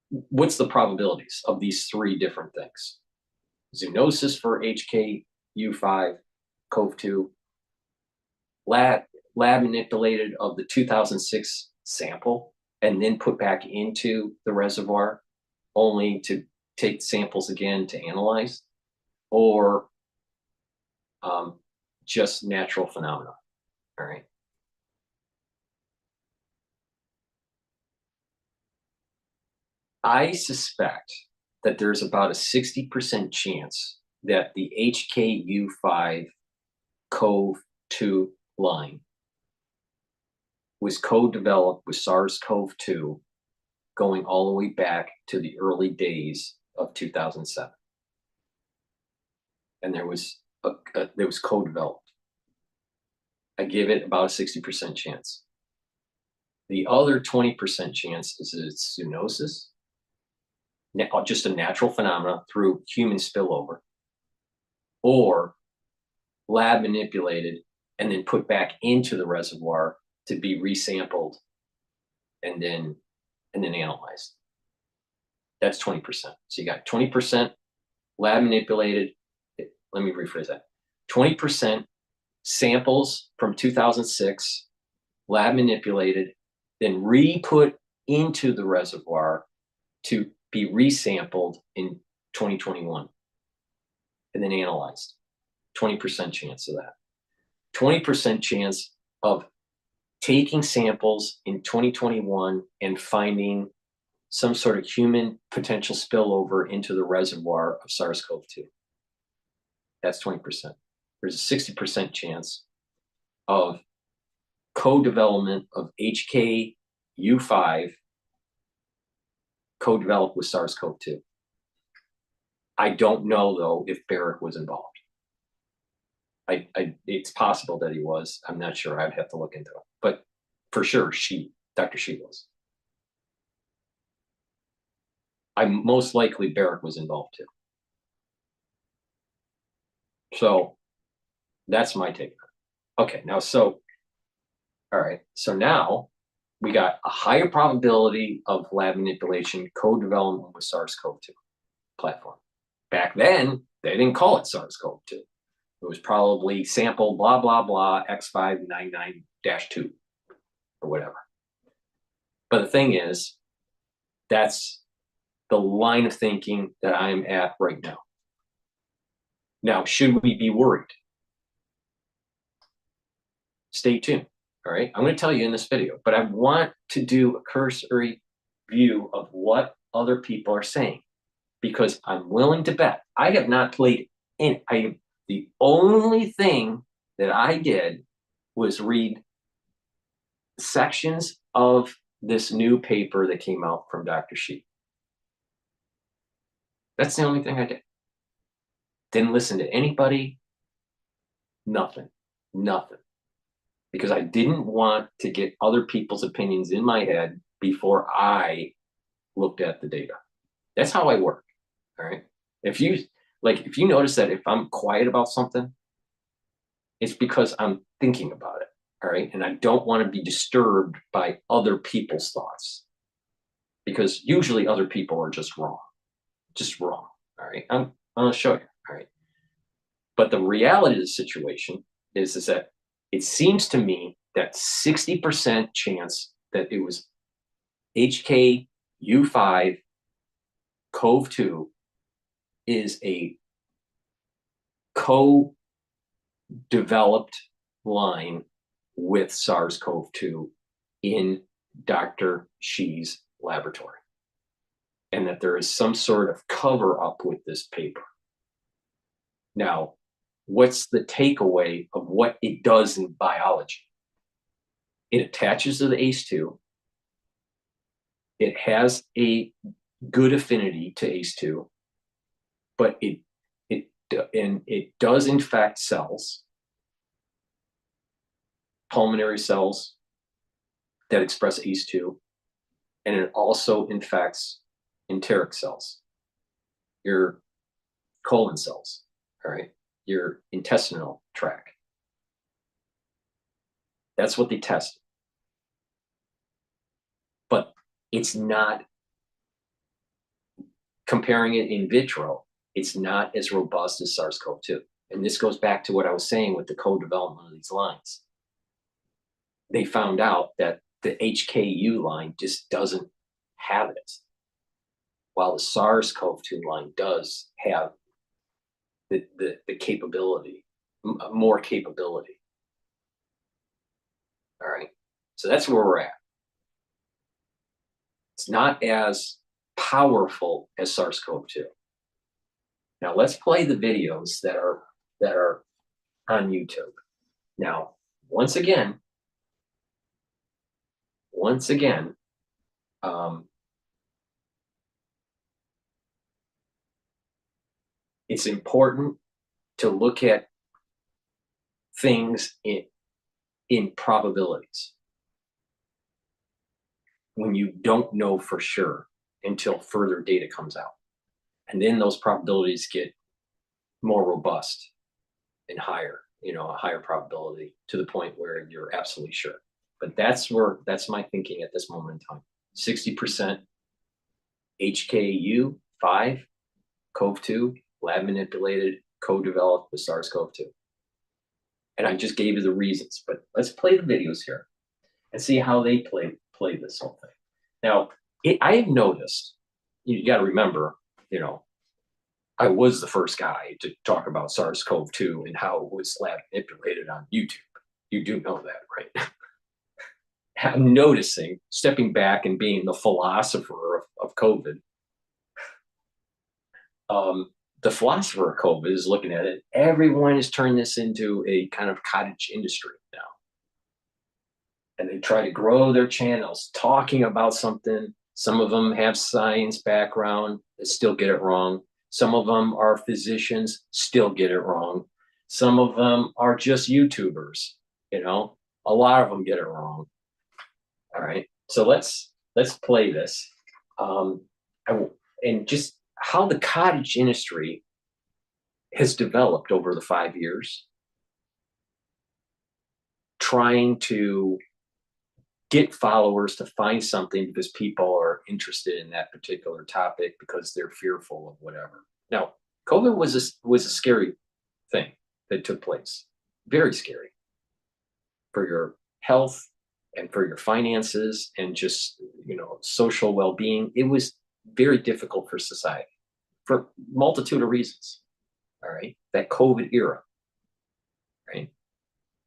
what's the probabilities of these three different things? Zoonosis for HKU5, CoV2, lab manipulated of the 2006 sample and then put back into the reservoir only to take samples again to analyze, or just natural phenomena. All right. I suspect that there's about a 60% chance that the HKU5 CoV2 line was co-developed with SARS-CoV-2 going all the way back to the early days of 2007. And there was co-developed. I give it about a 60% chance. The other 20% chance is that it's zoonosis, just a natural phenomena through human spillover, or lab manipulated and then put back into the reservoir to be resampled and then analyzed. That's 20%. So you got 20% lab manipulated. Let me rephrase that. 20% samples from 2006, lab manipulated, then re-put into the reservoir to be resampled in 2021 and then analyzed. 20% chance of that. 20% chance of taking samples in 2021 and finding some sort of human potential spillover into the reservoir of SARS-CoV-2. That's 20%. There's a 60% chance of co-development of HKU5 co-developed with SARS-CoV-2. I don't know, though, if Barrick was involved. It's possible that he was. I'm not sure. I'd have to look into it. But for sure, Dr. She was. Most likely Barrick was involved too. So that's my take on it. Okay, now all right. So now we got a higher probability of lab manipulation co-development with SARS-CoV-2 platform. Back then, they didn't call it SARS-CoV-2. It was probably sample blah, blah, blah, X599-2 or whatever. But the thing is, that's the line of thinking that I am at right now. Now, should we be worried? Stay tuned. All right, I'm going to tell you in this video, but I want to do a cursory view of what other people are saying, because I'm willing to bet. I have not played in. The only thing that I did was read sections of this new paper that came out from Dr. She. That's the only thing I did. Didn't listen to anybody. Nothing. Because I didn't want to get other people's opinions in my head before I looked at the data. That's how I work. All right. If you notice that if I'm quiet about something, it's because I'm thinking about it. All right. And I don't want to be disturbed by other people's thoughts. because usually other people are just wrong. All right. I'm going to show you. All right. But the reality of the situation is that it seems to me that 60% chance that it was HKU5 CoV2 is a co-developed line with SARS-CoV-2 in Dr. Xi's laboratory, and that there is some sort of cover up with this paper. Now, what's the takeaway of what it does in biology? It attaches to the ACE2. It has a good affinity to ACE2, but it does infect cells, pulmonary cells that express ACE2, and it also infects enteric cells, your colon cells, all right, your intestinal tract. That's what they tested. But it's not, comparing it in vitro, it's not as robust as SARS-CoV-2. And this goes back to what I was saying with the co-development of these lines. They found out that the HKU line just doesn't have it, while the SARS-CoV-2 line does have the capability, more capability. All right, so that's where we're at. It's not as powerful as SARS-CoV-2. Now let's play the videos that are on YouTube. Now, once again, it's important to look at things in probabilities when you don't know for sure until further data comes out. And then those probabilities get more robust and higher, a higher probability, to the point where you're absolutely sure. But that's my thinking at this moment in time. 60% HKU5 CoV2, lab manipulated, co-developed with SARS-CoV-2. And I just gave you the reasons, but let's play the videos here and see how they play this whole thing. Now, I have noticed, you got to remember, I was the first guy to talk about SARS-CoV-2 and how it was lab manipulated on YouTube. You do know that, right? I'm noticing, stepping back and being the philosopher of COVID, the philosopher of COVID is looking at it. Everyone has turned this into a kind of cottage industry now. And they try to grow their channels talking about something. Some of them have science background, they still get it wrong. Some of them are physicians, still get it wrong. Some of them are just YouTubers, a lot of them get it wrong. All right, so let's play this. And just how the cottage industry has developed over the 5 years, trying to get followers to find something because people are interested in that particular topic because they're fearful of whatever. Now, COVID was a scary thing that took place, very scary for your health and for your finances and just, social well-being. It was very difficult for society for a multitude of reasons. All right, that COVID era, right?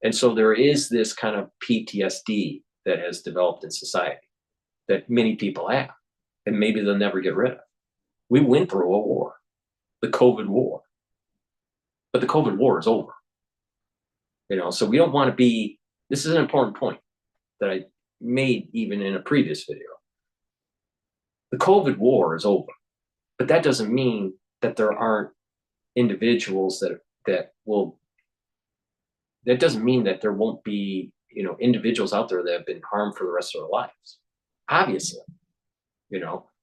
And so there is this kind of PTSD that has developed in society that many people have, and maybe they'll never get rid of. We went through a war, the COVID war, but the COVID war is over. So we don't want to be, this is an important point that I made even in a previous video. The COVID war is over, but that doesn't mean that there aren't individuals that doesn't mean that there won't be, individuals out there that have been harmed for the rest of their lives. Obviously,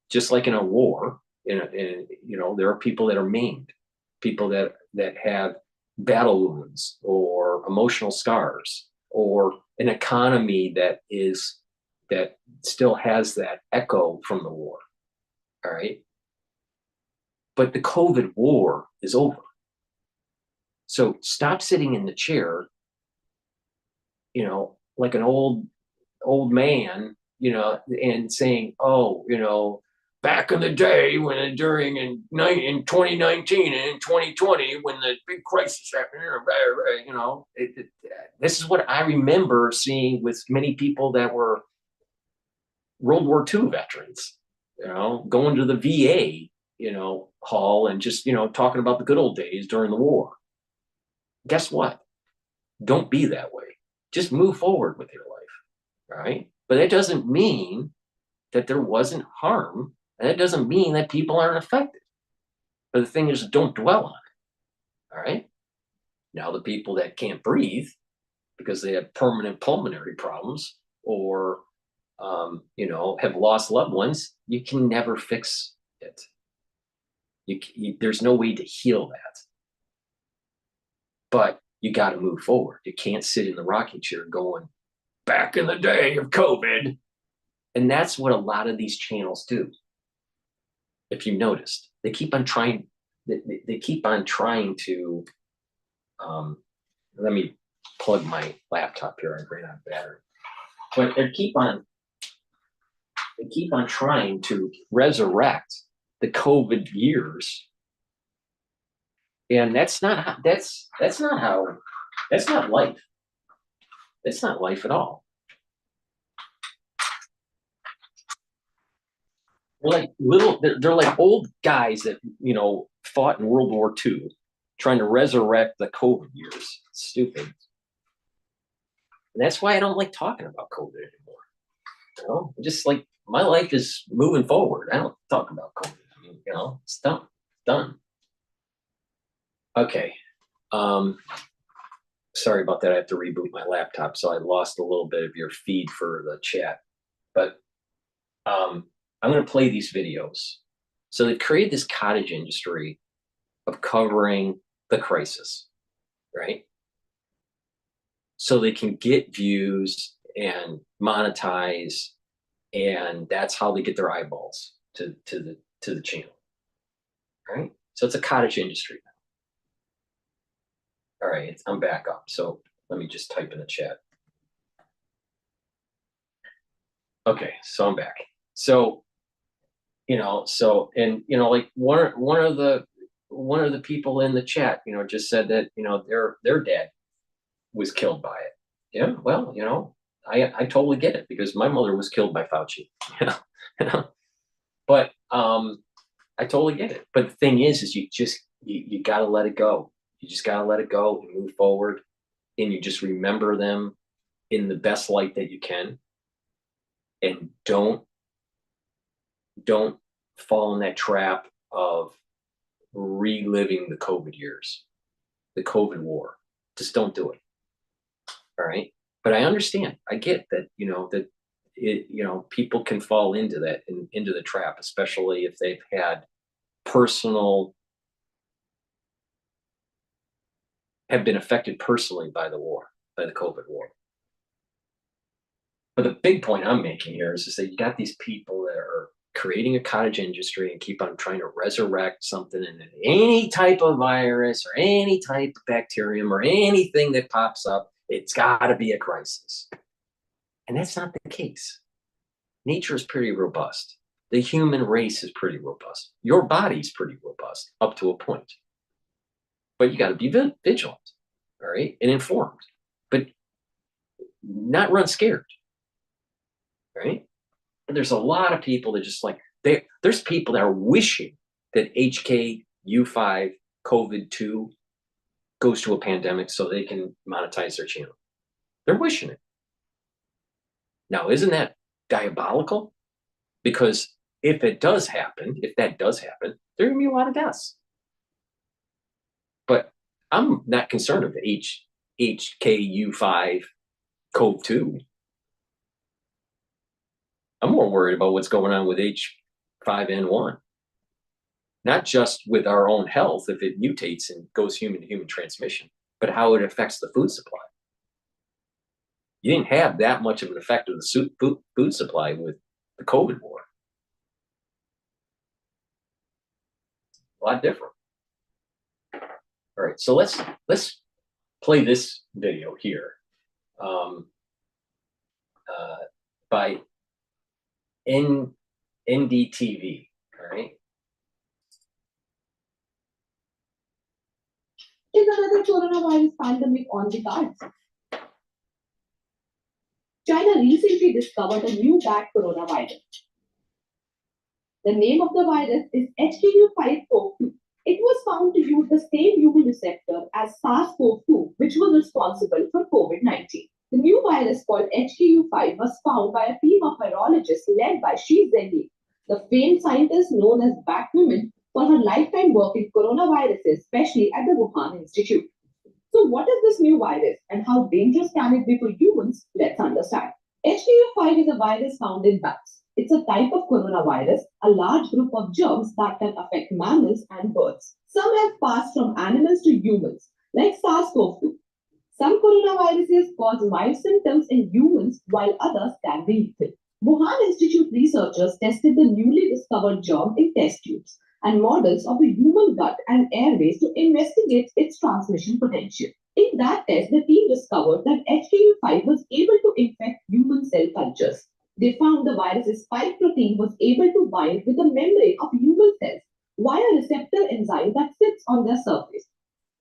just like in a war, there are people that are maimed, people that have battle wounds or emotional scars, or an economy that is that still has that echo from the war. All right. But the COVID war is over. So stop sitting in the chair, like an old man, and saying, "Oh, back in the day when in 2019 and in 2020 when the big crisis happened, this is what I remember seeing with many people that were World War II veterans, going to the VA, hall and just, talking about the good old days during the war. Guess what? Don't be that way. Just move forward with your life, right? But that doesn't mean that there wasn't harm, and that doesn't mean that people aren't affected. But the thing is, don't dwell on it, all right? Now, the people that can't breathe because they have permanent pulmonary problems or, have lost loved ones, you can never fix it. There's no way to heal that. But you got to move forward. You can't sit in the rocking chair going, back in the day of COVID. And that's what a lot of these channels do. If you noticed, they keep on trying. They keep on trying to. Let me plug my laptop here and bring on battery. But they keep on trying to resurrect the COVID years, and that's not life. That's not life at all. They're like old guys that fought in World War II, trying to resurrect the COVID years. It's stupid. And that's why I don't like talking about COVID anymore. Just like my life is moving forward. I don't talk about COVID. It's done. Done. Okay. Sorry about that. I have to reboot my laptop, so I lost a little bit of your feed for the chat. But I'm going to play these videos. So they created this cottage industry of covering the crisis, right? So they can get views and monetize, and that's how they get their eyeballs to the channel, right? So it's a cottage industry now. All right, I'm back up. So let me just type in the chat. Okay, so I'm back. So like one of the people in the chat, just said that their dad was killed by it. Yeah, well, I totally get it because my mother was killed by Fauci. But I totally get it. But the thing is you got to let it go. You just got to let it go and move forward, and you just remember them in the best light that you can, and don't fall in that trap of reliving the COVID years, the COVID war. Just don't do it. All right. But I understand. I get that, people can fall into that, into the trap, especially if they've had have been affected personally by the war, by the COVID war. But the big point I'm making here is that you got these people that are creating a cottage industry and keep on trying to resurrect something, and any type of virus or any type of bacterium or anything that pops up, it's got to be a crisis. And that's not the case. Nature is pretty robust. The human race is pretty robust. Your body's pretty robust up to a point. But you got to be vigilant, all right, and informed, but not run scared, right? There's a lot of people that just there's people that are wishing that HKU5 COVID-2 goes to a pandemic so they can monetize their channel. They're wishing it. Now, isn't that diabolical? Because if that does happen, there are going to be a lot of deaths. But I'm not concerned with HKU5 CoV-2. I'm more worried about what's going on with H5N1. Not just with our own health, if it mutates and goes human to human transmission, but how it affects the food supply. You didn't have that much of an effect of the food supply with the COVID war. A lot different. All right, so let's play this video here by NDTV. All right. Is another coronavirus pandemic on the cards? China recently discovered a new bad coronavirus. The name of the virus is HKU5. It was found to use the same human receptor as SARS-CoV-2, which was responsible for COVID-19. The new virus called HKU5 was found by a team of virologists led by Shi Zhenli, the famed scientist known as Batwoman for her lifetime work in coronaviruses, especially at the Wuhan Institute. So, what is this new virus and how dangerous can it be for humans? Let's understand. HKU5 is a virus found in bats. It's a type of coronavirus, a large group of germs that can affect mammals and birds. Some have passed from animals to humans, like SARS-CoV-2. Some coronaviruses cause mild symptoms in humans, while others can be lethal. Wuhan Institute researchers tested the newly discovered germ in test tubes and models of the human gut and airways to investigate its transmission potential. In that test, the team discovered that HKU5 was able to infect human cell cultures. They found the virus's spike protein was able to bind with the membrane of human cells via a receptor enzyme that sits on their surface.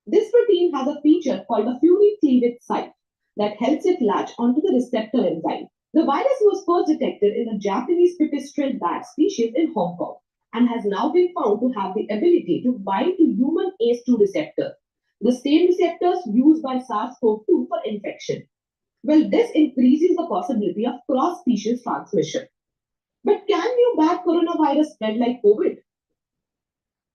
This protein has a feature called a furin cleavage site that helps it latch onto the receptor enzyme. The virus was first detected in a Japanese pipistrelle bat species in Hong Kong and has now been found to have the ability to bind to human ACE2 receptor, the same receptors used by SARS-CoV-2 for infection. Well, this increases the possibility of cross-species transmission. But can new bat coronavirus spread like COVID?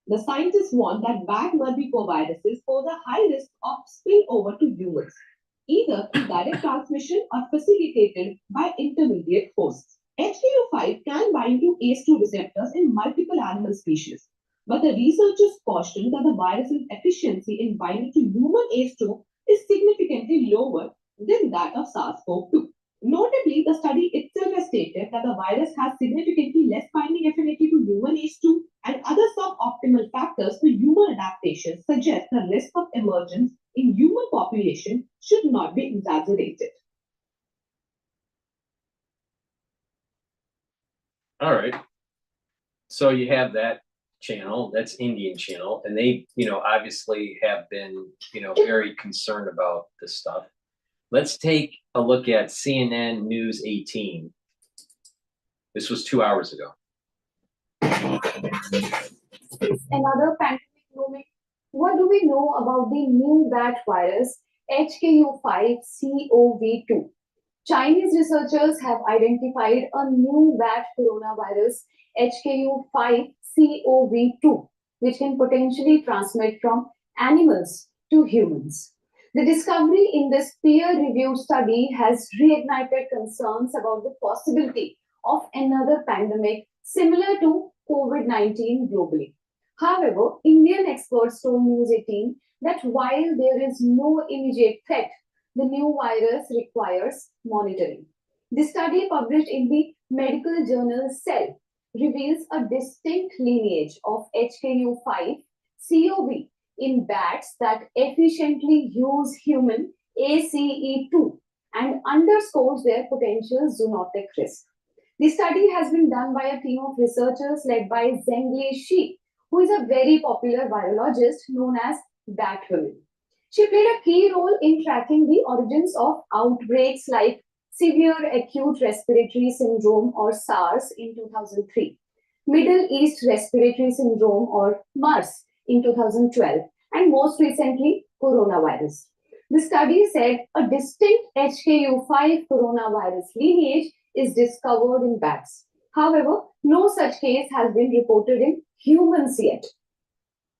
The scientists warn that bat verticoviruses pose a high risk of spillover to humans, either through direct transmission or facilitated by intermediate hosts. HKU5 can bind to ACE2 receptors in multiple animal species, but the researchers caution that the virus's efficiency in binding to human ACE2 is significantly lower than that of SARS-CoV-2. Notably, the study itself has stated that the virus has significantly less binding affinity to human ACE2 and other suboptimal factors for human adaptation suggest the risk of emergence in human population should not be exaggerated. All right. So you have that channel, that's Indian channel, and they, obviously have been, very concerned about this stuff. Let's take a look at CNN News 18. This was 2 hours ago. Another pandemic looming. What do we know about the new bat virus HKU5-CoV2? Chinese researchers have identified a new bat coronavirus HKU5-CoV2, which can potentially transmit from animals to humans. The discovery in this peer-reviewed study has reignited concerns about the possibility of another pandemic similar to COVID-19 globally. However, Indian experts told News 18 that while there is no immediate threat, the new virus requires monitoring. The study published in the medical journal Cell reveals a distinct lineage of HKU5-CoV in bats that efficiently use human ACE2 and underscores their potential zoonotic risk. The study has been done by a team of researchers led by Zhengli Shi, who is a very popular virologist known as Batwoman. She played a key role in tracking the origins of outbreaks like severe acute respiratory syndrome or SARS in 2003, Middle East respiratory syndrome or MERS in 2012, and most recently, coronavirus. The study said a distinct HKU5 coronavirus lineage is discovered in bats. However, no such case has been reported in humans yet.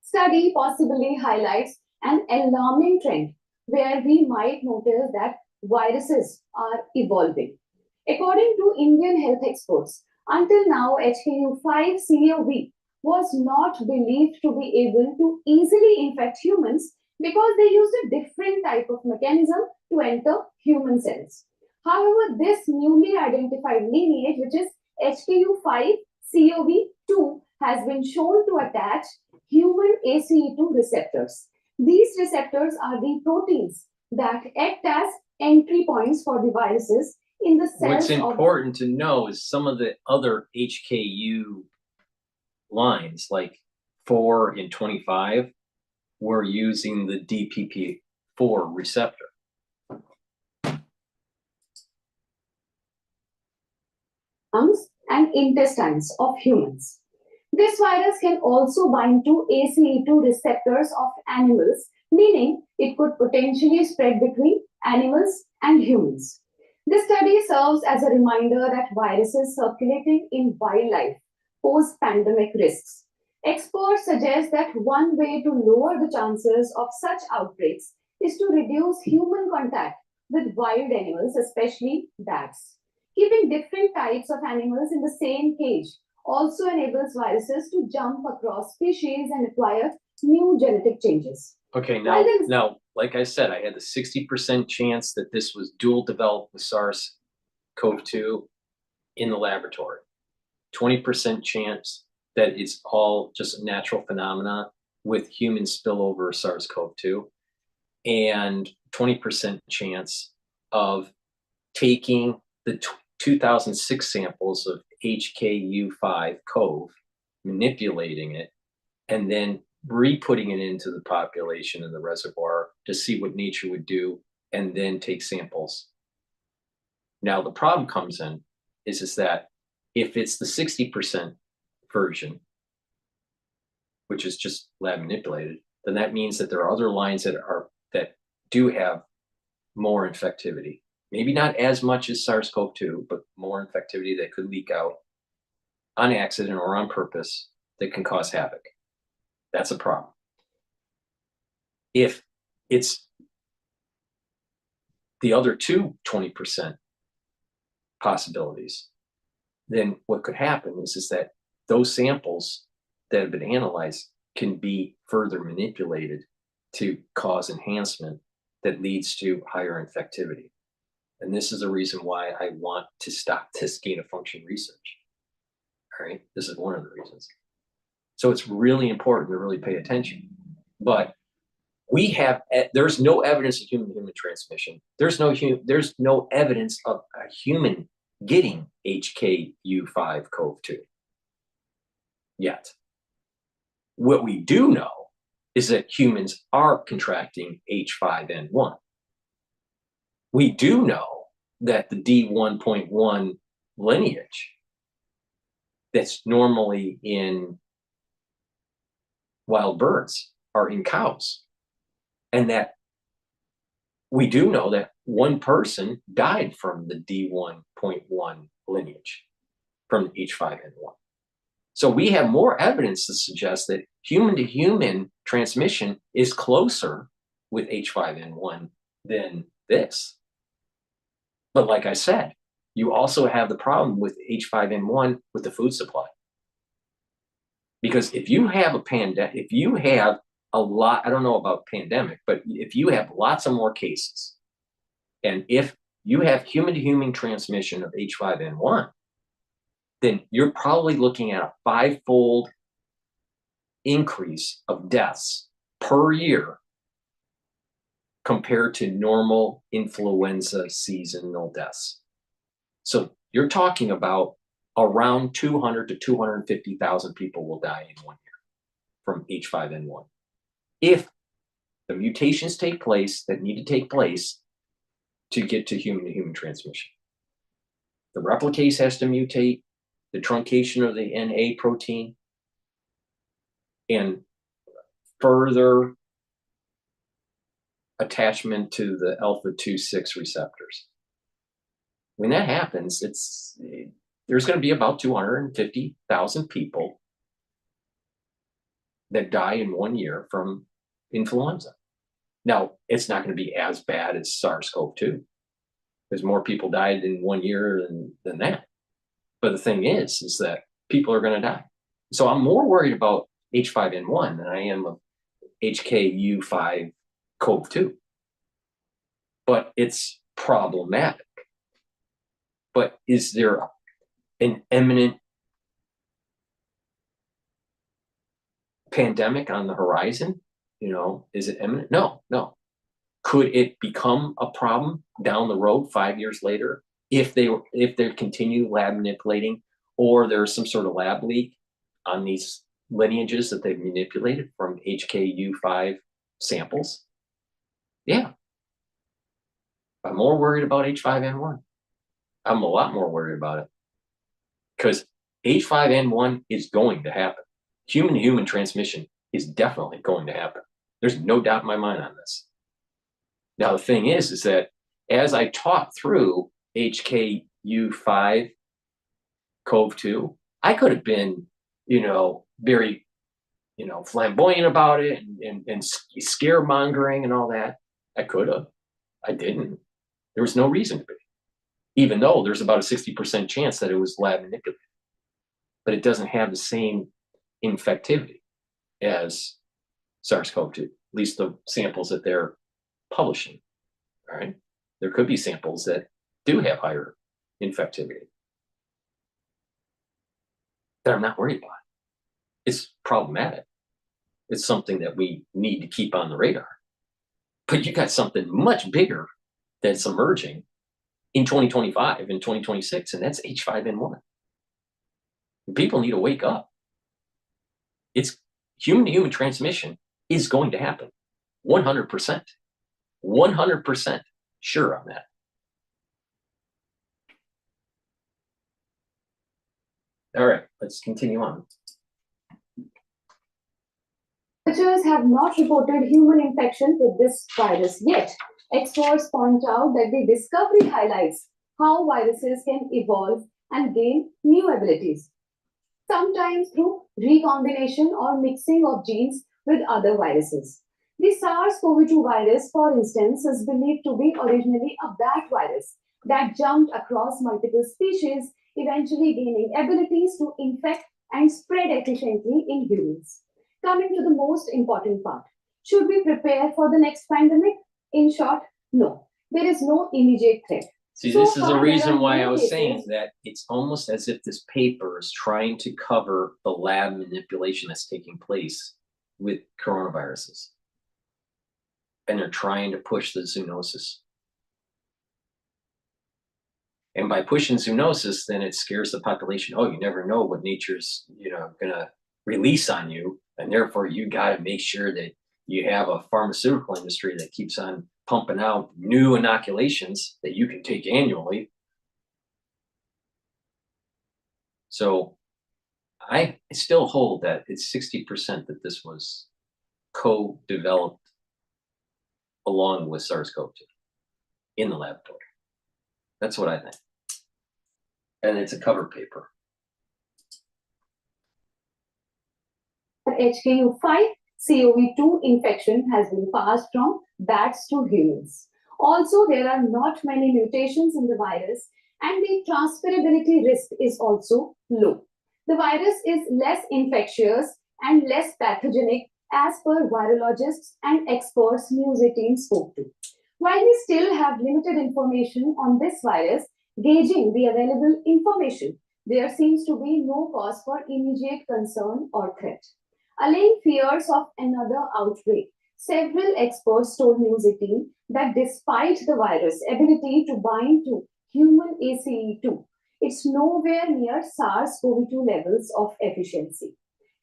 Study possibly highlights an alarming trend where we might notice that viruses are evolving. According to Indian health experts, until now HKU5-CoV was not believed to be able to easily infect humans because they used a different type of mechanism to enter human cells. However, this newly identified lineage, which is HKU5 CoV2, has been shown to attach human ACE2 receptors. These receptors are the proteins that act as entry points for the viruses in the cells. What's important to know is some of the other HKU lines, like 4 and 25, were using the DPP4 receptor. Lungs and intestines of humans. This virus can also bind to ACE2 receptors of animals, meaning it could potentially spread between animals and humans. This study serves as a reminder that viruses circulating in wildlife pose pandemic risks. Experts suggest that one way to lower the chances of such outbreaks is to reduce human contact with wild animals, especially bats. Keeping different types of animals in the same cage also enables viruses to jump across species and acquire new genetic changes. Okay, now, like I said, I had the 60% chance that this was dual developed with SARS-CoV-2 in the laboratory. 20% chance that it's all just a natural phenomena with human spillover SARS-CoV-2, and 20% chance of taking the 2006 samples of HKU5 CoV, manipulating it, and then re-putting it into the population in the reservoir to see what nature would do, and then take samples. Now, the problem comes in is that if it's the 60% version, which is just lab manipulated, then that means that there are other lines that do have more infectivity. Maybe not as much as SARS-CoV-2, but more infectivity that could leak out on accident or on purpose that can cause havoc. That's a problem. If it's the other 20% possibilities, then what could happen is that those samples that have been analyzed can be further manipulated to cause enhancement that leads to higher infectivity. And this is the reason why I want to stop this gain-of-function research. All right, this is one of the reasons. So it's really important to really pay attention. But there's no evidence of human-to-human transmission. There's no evidence of a human getting HKU5 CoV2 yet. What we do know is that humans are contracting H5N1. We do know that the D1.1 lineage that's normally in wild birds are in cows. And that we do know that one person died from the D1.1 lineage, from H5N1. So we have more evidence to suggest that human-to-human transmission is closer with H5N1 than this. But like I said, you also have the problem with H5N1 with the food supply. Because if you have a pandemic, if you have a lot, I don't know about pandemic, but if you have lots of more cases, and if you have human-to-human transmission of H5N1, then you're probably looking at a 5-fold increase of deaths per year compared to normal influenza seasonal deaths. So you're talking about around 200 to 250,000 people will die in 1 year from H5N1. If the mutations take place that need to take place to get to human transmission. The replicase has to mutate, the truncation of the NA protein, and further attachment to the alpha-2/6 receptors. When that happens, there's going to be about 250,000 people that die in 1 year from influenza. Now, it's not going to be as bad as SARS-CoV-2, because more people died in 1 year than that. But the thing is that people are going to die. So I'm more worried about H5N1 than I am of HKU5 CoV2. But it's problematic But is there an imminent pandemic on the horizon? Is it imminent? No, no. Could it become a problem down the road 5 years later if they continue lab manipulating, or there's some sort of lab leak on these lineages that they've manipulated from HKU5 samples? Yeah. I'm more worried about H5N1. I'm a lot more worried about it because H5N1 is going to happen. Human-to-human transmission is definitely going to happen. There's no doubt in my mind on this. Now, the thing is that as I talk through HKU5 CoV2, I could have been, very, flamboyant about it and scaremongering and all that. I could have. I didn't. There was no reason to be, even though there's about a 60% chance that it was lab manipulated. But it doesn't have the same infectivity as SARS-CoV-2, at least the samples that they're publishing. All right. There could be samples that do have higher infectivity that I'm not worried about. It's problematic. It's something that we need to keep on the radar. But you got something much bigger that's emerging in 2025 and 2026, and that's H5N1. People need to wake up. It's human-to-human transmission is going to happen. 100%. 100% sure on that. All right, let's continue on. Researchers have not reported human infection with this virus yet. Experts point out that the discovery highlights how viruses can evolve and gain new abilities, sometimes through recombination or mixing of genes with other viruses. The SARS-CoV-2 virus, for instance, is believed to be originally a bat virus that jumped across multiple species, eventually gaining abilities to infect and spread efficiently in humans. Coming to the most important part, should we prepare for the next pandemic? In short, no. There is no immediate threat. See, this is a reason why I was saying that it's almost as if this paper is trying to cover the lab manipulation that's taking place with coronaviruses. And they're trying to push the zoonosis. And by pushing zoonosis, then it scares the population. Oh, you never know what nature's, gonna release on you. And therefore you gotta make sure that you have a pharmaceutical industry that keeps on pumping out new inoculations that you can take annually. So I still hold that it's 60% that this was co-developed along with SARS-CoV-2 in the laboratory. That's what I think. And it's a cover paper. HKU5 CoV2 infection has been passed from bats to humans. Also, there are not many mutations in the virus, and the transferability risk is also low. The virus is less infectious and less pathogenic as per virologists and experts News 18 spoke to. While we still have limited information on this virus, gauging the available information, there seems to be no cause for immediate concern or threat. Allaying fears of another outbreak, several experts told News 18 that despite the virus' ability to bind to human ACE2, it's nowhere near SARS-CoV-2 levels of efficiency.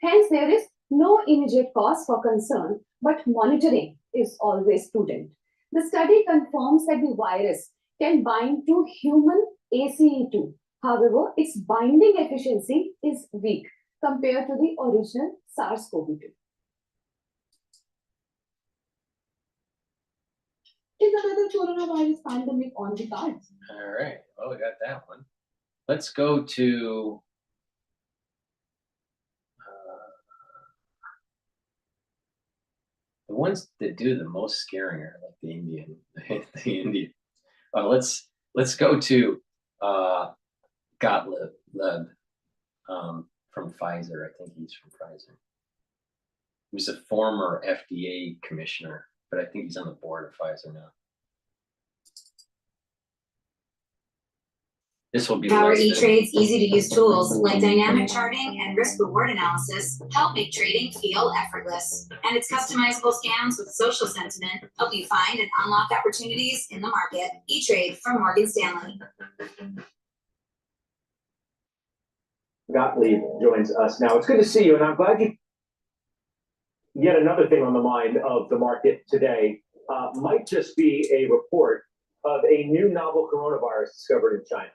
Hence, there is no immediate cause for concern, but monitoring is always prudent. The study confirms that the virus can bind to human ACE2. However, its binding efficiency is weak compared to the original SARS-CoV-2. Is another coronavirus pandemic on the cards? All right, well, we got that one. Let's go to the ones that do the most scaring are like the Indian. Let's go to Gottlieb from Pfizer. I think he's from Pfizer. He was a former FDA commissioner, but I think he's on the board of Pfizer now. This will be the Power last bit. E-Trade's easy-to-use tools like dynamic charting and risk-reward analysis help make trading feel effortless. And its customizable scans with social sentiment help you find and unlock opportunities in the market. E-Trade from Morgan Stanley. Gottlieb joins us now. It's good to see you, and I'm glad you. Yet another thing on the mind of the market today might just be a report of a new novel coronavirus discovered in China.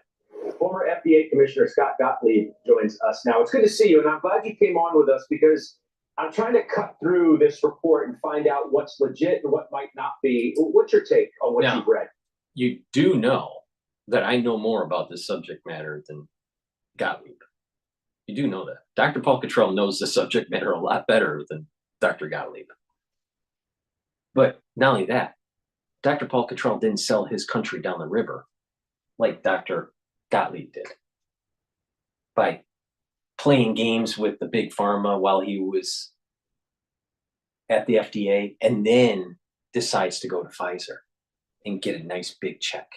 Former FDA Commissioner Scott Gottlieb joins us now. It's good to see you, and I'm glad you came on with us because I'm trying to cut through this report and find out what's legit and what might not be. What's your take on what you've read? You do know that I know more about this subject matter than Gottlieb. You do know that. Dr. Paul Cottrell knows the subject matter a lot better than Dr. Gottlieb. But not only that, Dr. Paul Cottrell didn't sell his country down the river like Dr. Gottlieb did by playing games with the big pharma while he was at the FDA and then decides to go to Pfizer and get a nice big check,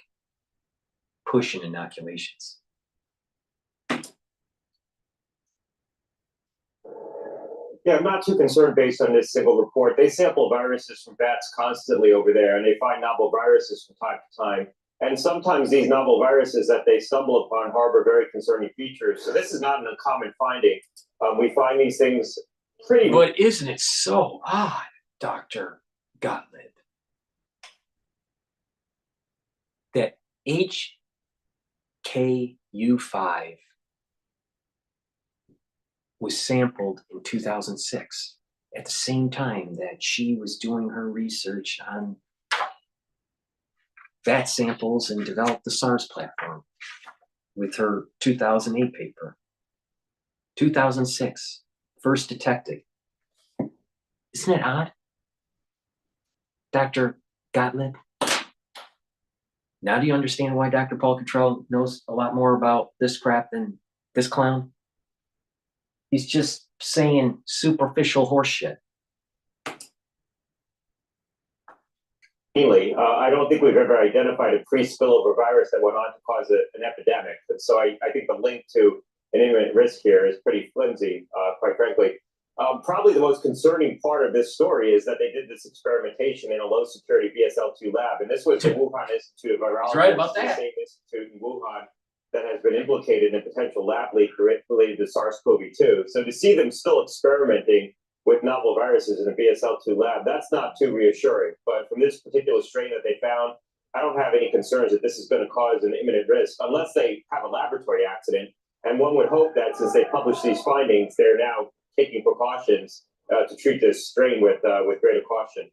pushing inoculations. Yeah, I'm not too concerned based on this single report. They sample viruses from bats constantly over there, and they find novel viruses from time to time. And sometimes these novel viruses that they stumble upon harbor very concerning features. So this is not an uncommon finding. We find these things pretty. But isn't it so odd, Dr. Gottlieb, that HKU5 was sampled in 2006 at the same time that she was doing her research on bat samples and developed the SARS platform with her 2008 paper. 2006, first detected. Isn't it odd? Dr. Gottlieb? Now do you understand why Dr. Paul Cottrell knows a lot more about this crap than this clown? He's just saying superficial horse shit. I don't think we've ever identified a pre-spillover virus that went on to cause an epidemic. And so I think the link to an imminent risk here is pretty flimsy, quite frankly. Probably the most concerning part of this story is that they did this experimentation in a low-security BSL-2 lab. And this was the Wuhan Institute of Virology. He's right about that. The same institute in Wuhan that has been implicated in a potential lab leak related to SARS-CoV-2. So to see them still experimenting with novel viruses in a BSL-2 lab, that's not too reassuring. But from this particular strain that they found, I don't have any concerns that this is going to cause an imminent risk unless they have a laboratory accident. And one would hope that since they published these findings, they're now taking precautions to treat this strain with greater caution.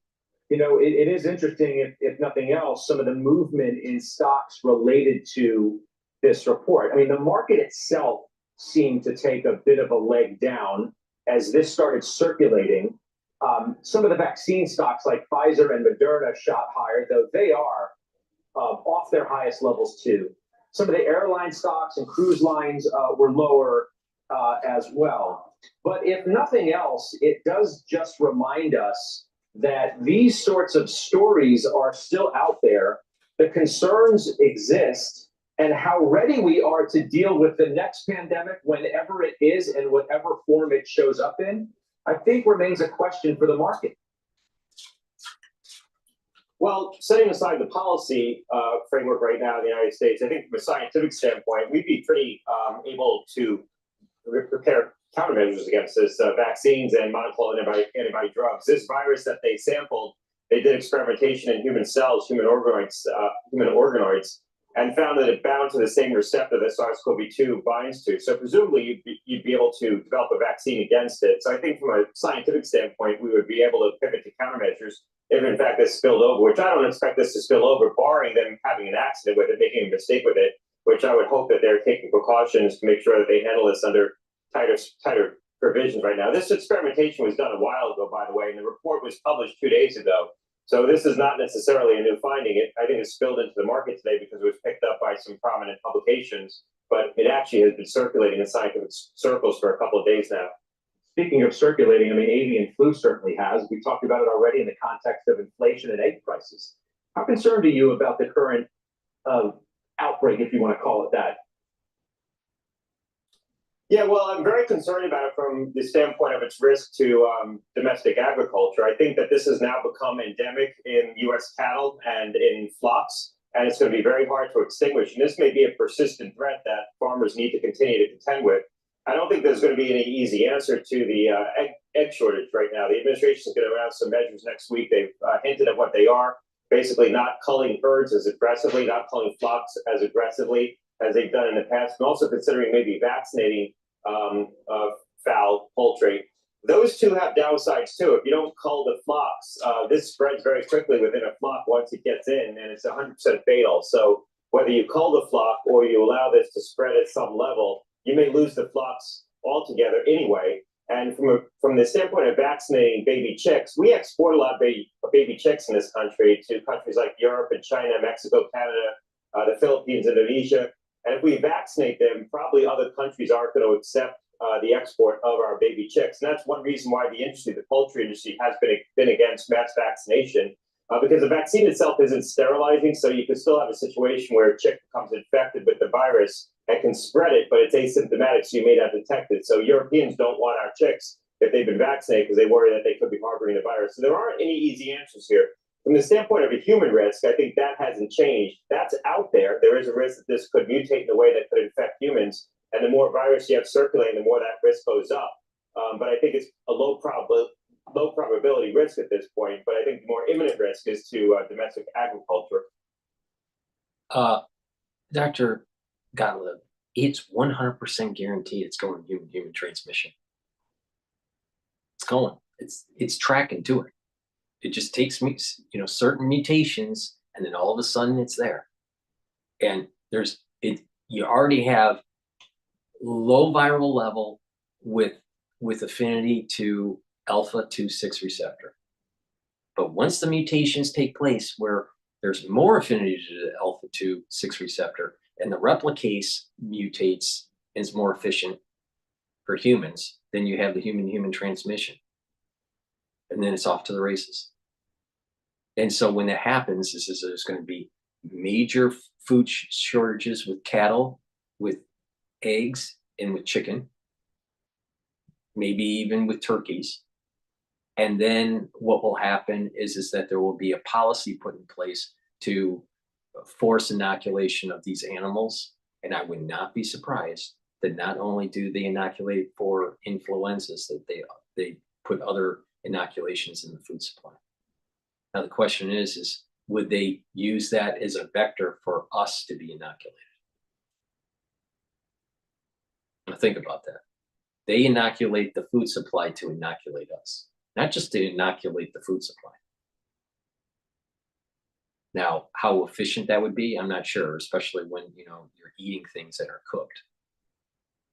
You know, it is interesting, if nothing else, some of the movement in stocks related to this report. I mean, the market itself seemed to take a bit of a leg down as this started circulating. Some of the vaccine stocks like Pfizer and Moderna shot higher, though they are off their highest levels too. Some of the airline stocks and cruise lines were lower as well. But if nothing else, it does just remind us that these sorts of stories are still out there. The concerns exist, and how ready we are to deal with the next pandemic, whenever it is and whatever form it shows up in, I think remains a question for the market. Well, setting aside the policy framework right now in the United States, I think from a scientific standpoint, we'd be pretty able to prepare countermeasures against this, vaccines and monoclonal antibody drugs. This virus that they sampled, they did experimentation in human cells, human organoids, and found that it bound to the same receptor that SARS-CoV-2 binds to. So presumably you'd be able to develop a vaccine against it. So I think from a scientific standpoint, we would be able to pivot to countermeasures if in fact this spilled over, which I don't expect this to spill over, barring them having an accident with it, making a mistake with it, which I would hope that they're taking precautions to make sure that they handle this under tighter provisions right now. This experimentation was done a while ago, by the way, and the report was published 2 days ago. So this is not necessarily a new finding. I think it spilled into the market today because it was picked up by some prominent publications, but it actually has been circulating in scientific circles for a couple of days now. Speaking of circulating, I mean, avian flu certainly has. We talked about it already in the context of inflation and egg prices. How concerned are you about the current outbreak, if you want to call it that, Yeah, well, I'm very concerned about it from the standpoint of its risk to domestic agriculture. I think that this has now become endemic in U.S. cattle and in flocks, and it's going to be very hard to extinguish. And this may be a persistent threat that farmers need to continue to contend with. I don't think there's going to be any easy answer to the egg shortage right now. The administration is going to announce some measures next week. They've hinted at what they are. Basically, not culling herds as aggressively, not culling flocks as aggressively as they've done in the past, and also considering maybe vaccinating fowl, poultry. Those two have downsides too. If you don't cull the flocks, this spreads very quickly within a flock once it gets in, and it's 100% fatal. So whether you cull the flock or you allow this to spread at some level, you may lose the flocks altogether anyway. And from the standpoint of vaccinating baby chicks, we export a lot of baby chicks in this country to countries like Europe and China, Mexico, Canada, the Philippines, Indonesia. And if we vaccinate them, probably other countries aren't going to accept the export of our baby chicks. And that's one reason why the industry, the poultry industry, has been against mass vaccination, because the vaccine itself isn't sterilizing. So you can still have a situation where a chick becomes infected with the virus and can spread it, but it's asymptomatic, so you may not detect it. So Europeans don't want our chicks if they've been vaccinated because they worry that they could be harboring the virus. So there aren't any easy answers here. From the standpoint of a human risk, I think that hasn't changed. That's out there. There is a risk that this could mutate in a way that could infect humans. And the more virus you have circulating, the more that risk goes up. But I think it's a low probability risk at this point. But I think the more imminent risk is to domestic agriculture. Dr. Gottlieb, it's 100% guaranteed it's going human transmission. It's going. It's tracking to it. It just takes me, certain mutations, and then all of a sudden it's there. And you already have low viral level with affinity to alpha-2/6 receptor. But once the mutations take place where there's more affinity to the alpha-2/6 receptor and the replicase mutates and is more efficient for humans, then you have the human transmission. And then it's off to the races. And so when that happens, there's going to be major food shortages with cattle, with eggs, and with chicken, maybe even with turkeys. And then what will happen is that there will be a policy put in place to force inoculation of these animals. And I would not be surprised that not only do they inoculate for influenzas, that they put other inoculations in the food supply. Now the question is would they use that as a vector for us to be inoculated? Now think about that. They inoculate the food supply to inoculate us, not just to inoculate the food supply. Now, how efficient that would be, I'm not sure, especially when you're eating things that are cooked.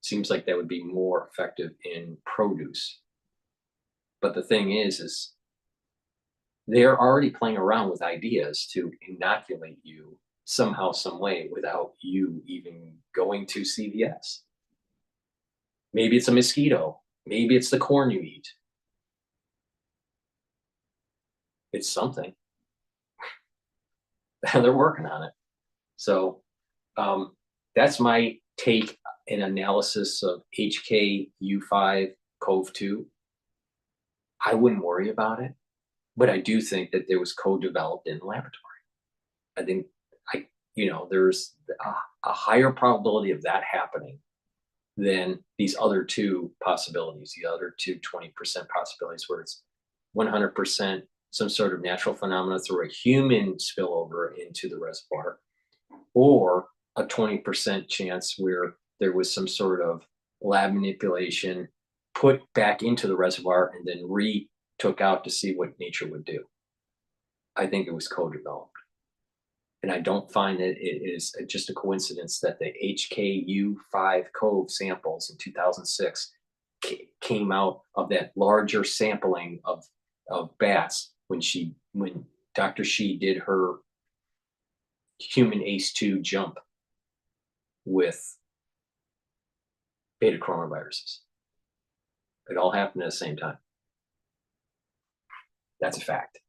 Seems like that would be more effective in produce. But the thing is they're already playing around with ideas to inoculate you somehow, some way, without you even going to CVS. Maybe it's a mosquito. Maybe it's the corn you eat. It's something. They're working on it. So that's my take and analysis of HKU5 CoV2. I wouldn't worry about it, but I do think that there was co-developed in the laboratory. I think there's a higher probability of that happening than these other two possibilities, the other two 20% possibilities where it's 100% some sort of natural phenomena through a human spillover into the reservoir, or a 20% chance where there was some sort of lab manipulation put back into the reservoir and then took out to see what nature would do. I think it was co-developed. And I don't find that it is just a coincidence that the HKU5 CoV samples in 2006 came out of that larger sampling of bats when Dr. Shi did her human ACE2 jump with beta coronaviruses. It all happened at the same time. That's a fact.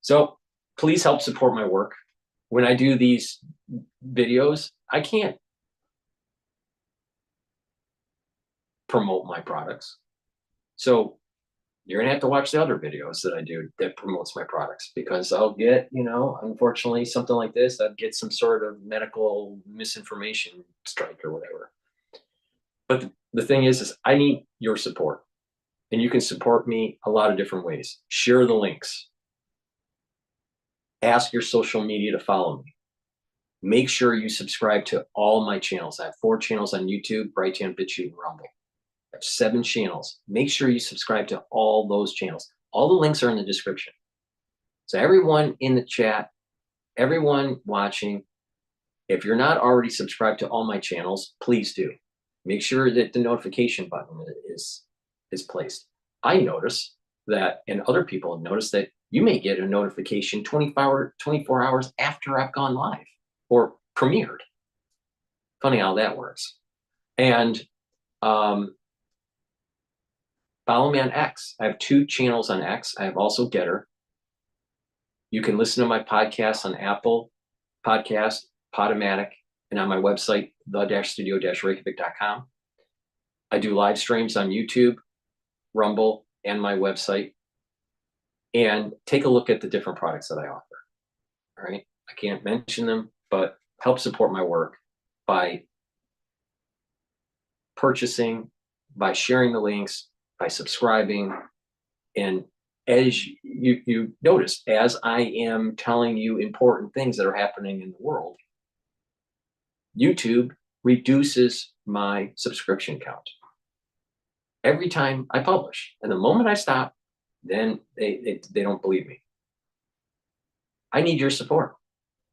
So please help support my work. When I do these videos, I can't promote my products. So you're gonna have to watch the other videos that I do that promotes my products, because I'll get, unfortunately, something like this, I'd get some sort of medical misinformation strike or whatever. But the thing is I need your support, and you can support me a lot of different ways. Share the links. Ask your social media to follow me. Make sure you subscribe to all my channels. I have 4 channels on YouTube, Brighteon, Bitchute, and Rumble. I have 7 channels. Make sure you subscribe to all those channels. All the links are in the description. So everyone in the chat, everyone watching, if you're not already subscribed to all my channels, please do. Make sure that the notification button is placed. I notice that, and other people have noticed that you may get a notification 24 hours after I've gone live or premiered. Funny how that works. And follow me on X. I have 2 channels on X. I have also GETTR. You can listen to my podcast on Apple Podcast, Podomatic, and on my website, the-studio-reykjavik.com. I do live streams on YouTube, Rumble, and my website. And take a look at the different products that I offer. All right. I can't mention them, but help support my work by purchasing, by sharing the links, by subscribing. And as you notice, as I am telling you important things that are happening in the world, YouTube reduces my subscription count every time I publish. And the moment I stop, then they don't believe me. I need your support,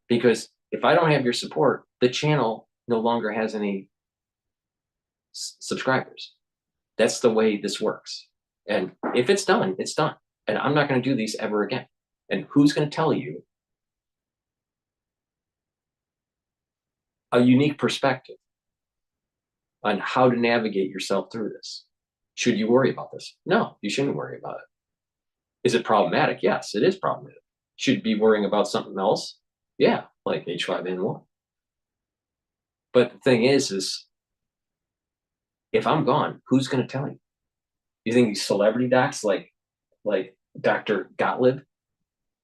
because if I don't have your support, the channel no longer has any subscribers. That's the way this works. And if it's done, it's done. And I'm not going to do these ever again. And who's going to tell you a unique perspective on how to navigate yourself through this? Should you worry about this? No, you shouldn't worry about it. Is it problematic? Yes, it is problematic. Should you be worrying about something else? Yeah, like H5N1. But the thing is if I'm gone, who's going to tell you? You think these celebrity docs like Dr. Gottlieb,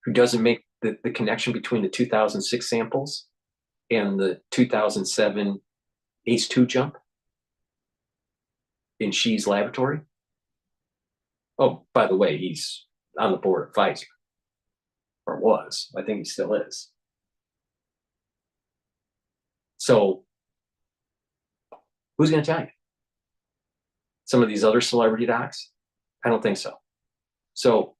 who doesn't make the connection between the 2006 samples and the 2007 ACE2 jump in Xi's laboratory? Oh, by the way, he's on the board of Pfizer, or was. I think he still is. So who's going to tell you? Some of these other celebrity docs? I don't think so. So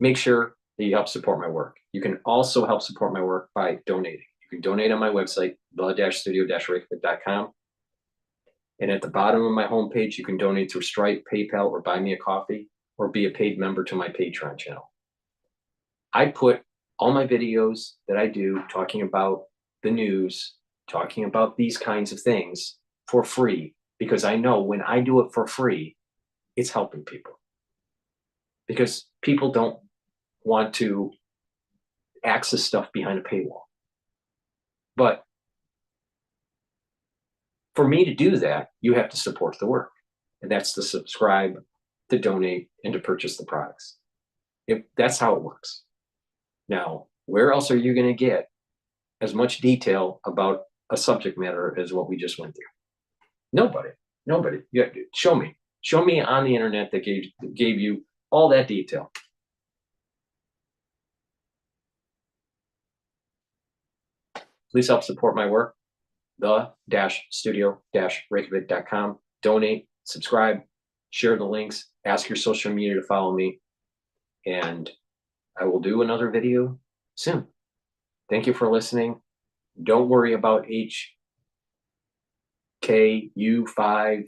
make sure that you help support my work. You can also help support my work by donating. You can donate on my website, the-studio-reykjavik.com. And at the bottom of my homepage, you can donate through Stripe, PayPal, or buy me a coffee, or be a paid member to my Patreon channel. I put all my videos that I do talking about the news, talking about these kinds of things for free, because I know when I do it for free, it's helping people. Because people don't want to access stuff behind a paywall. But for me to do that, you have to support the work. And that's to subscribe, to donate, and to purchase the products. That's how it works. Now, where else are you going to get as much detail about a subject matter as what we just went through? Nobody. Show me on the internet that gave you all that detail. Please help support my work. the-studio-reykjavik.com. Donate, subscribe, share the links, ask your social media to follow me, and I will do another video soon. Thank you for listening. Don't worry about HKU5,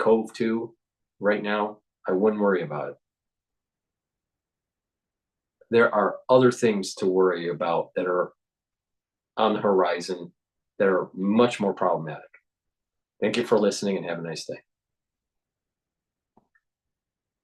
CoV2 right now. I wouldn't worry about it. There are other things to worry about that are on the horizon that are much more problematic. Thank you for listening, and have a nice day.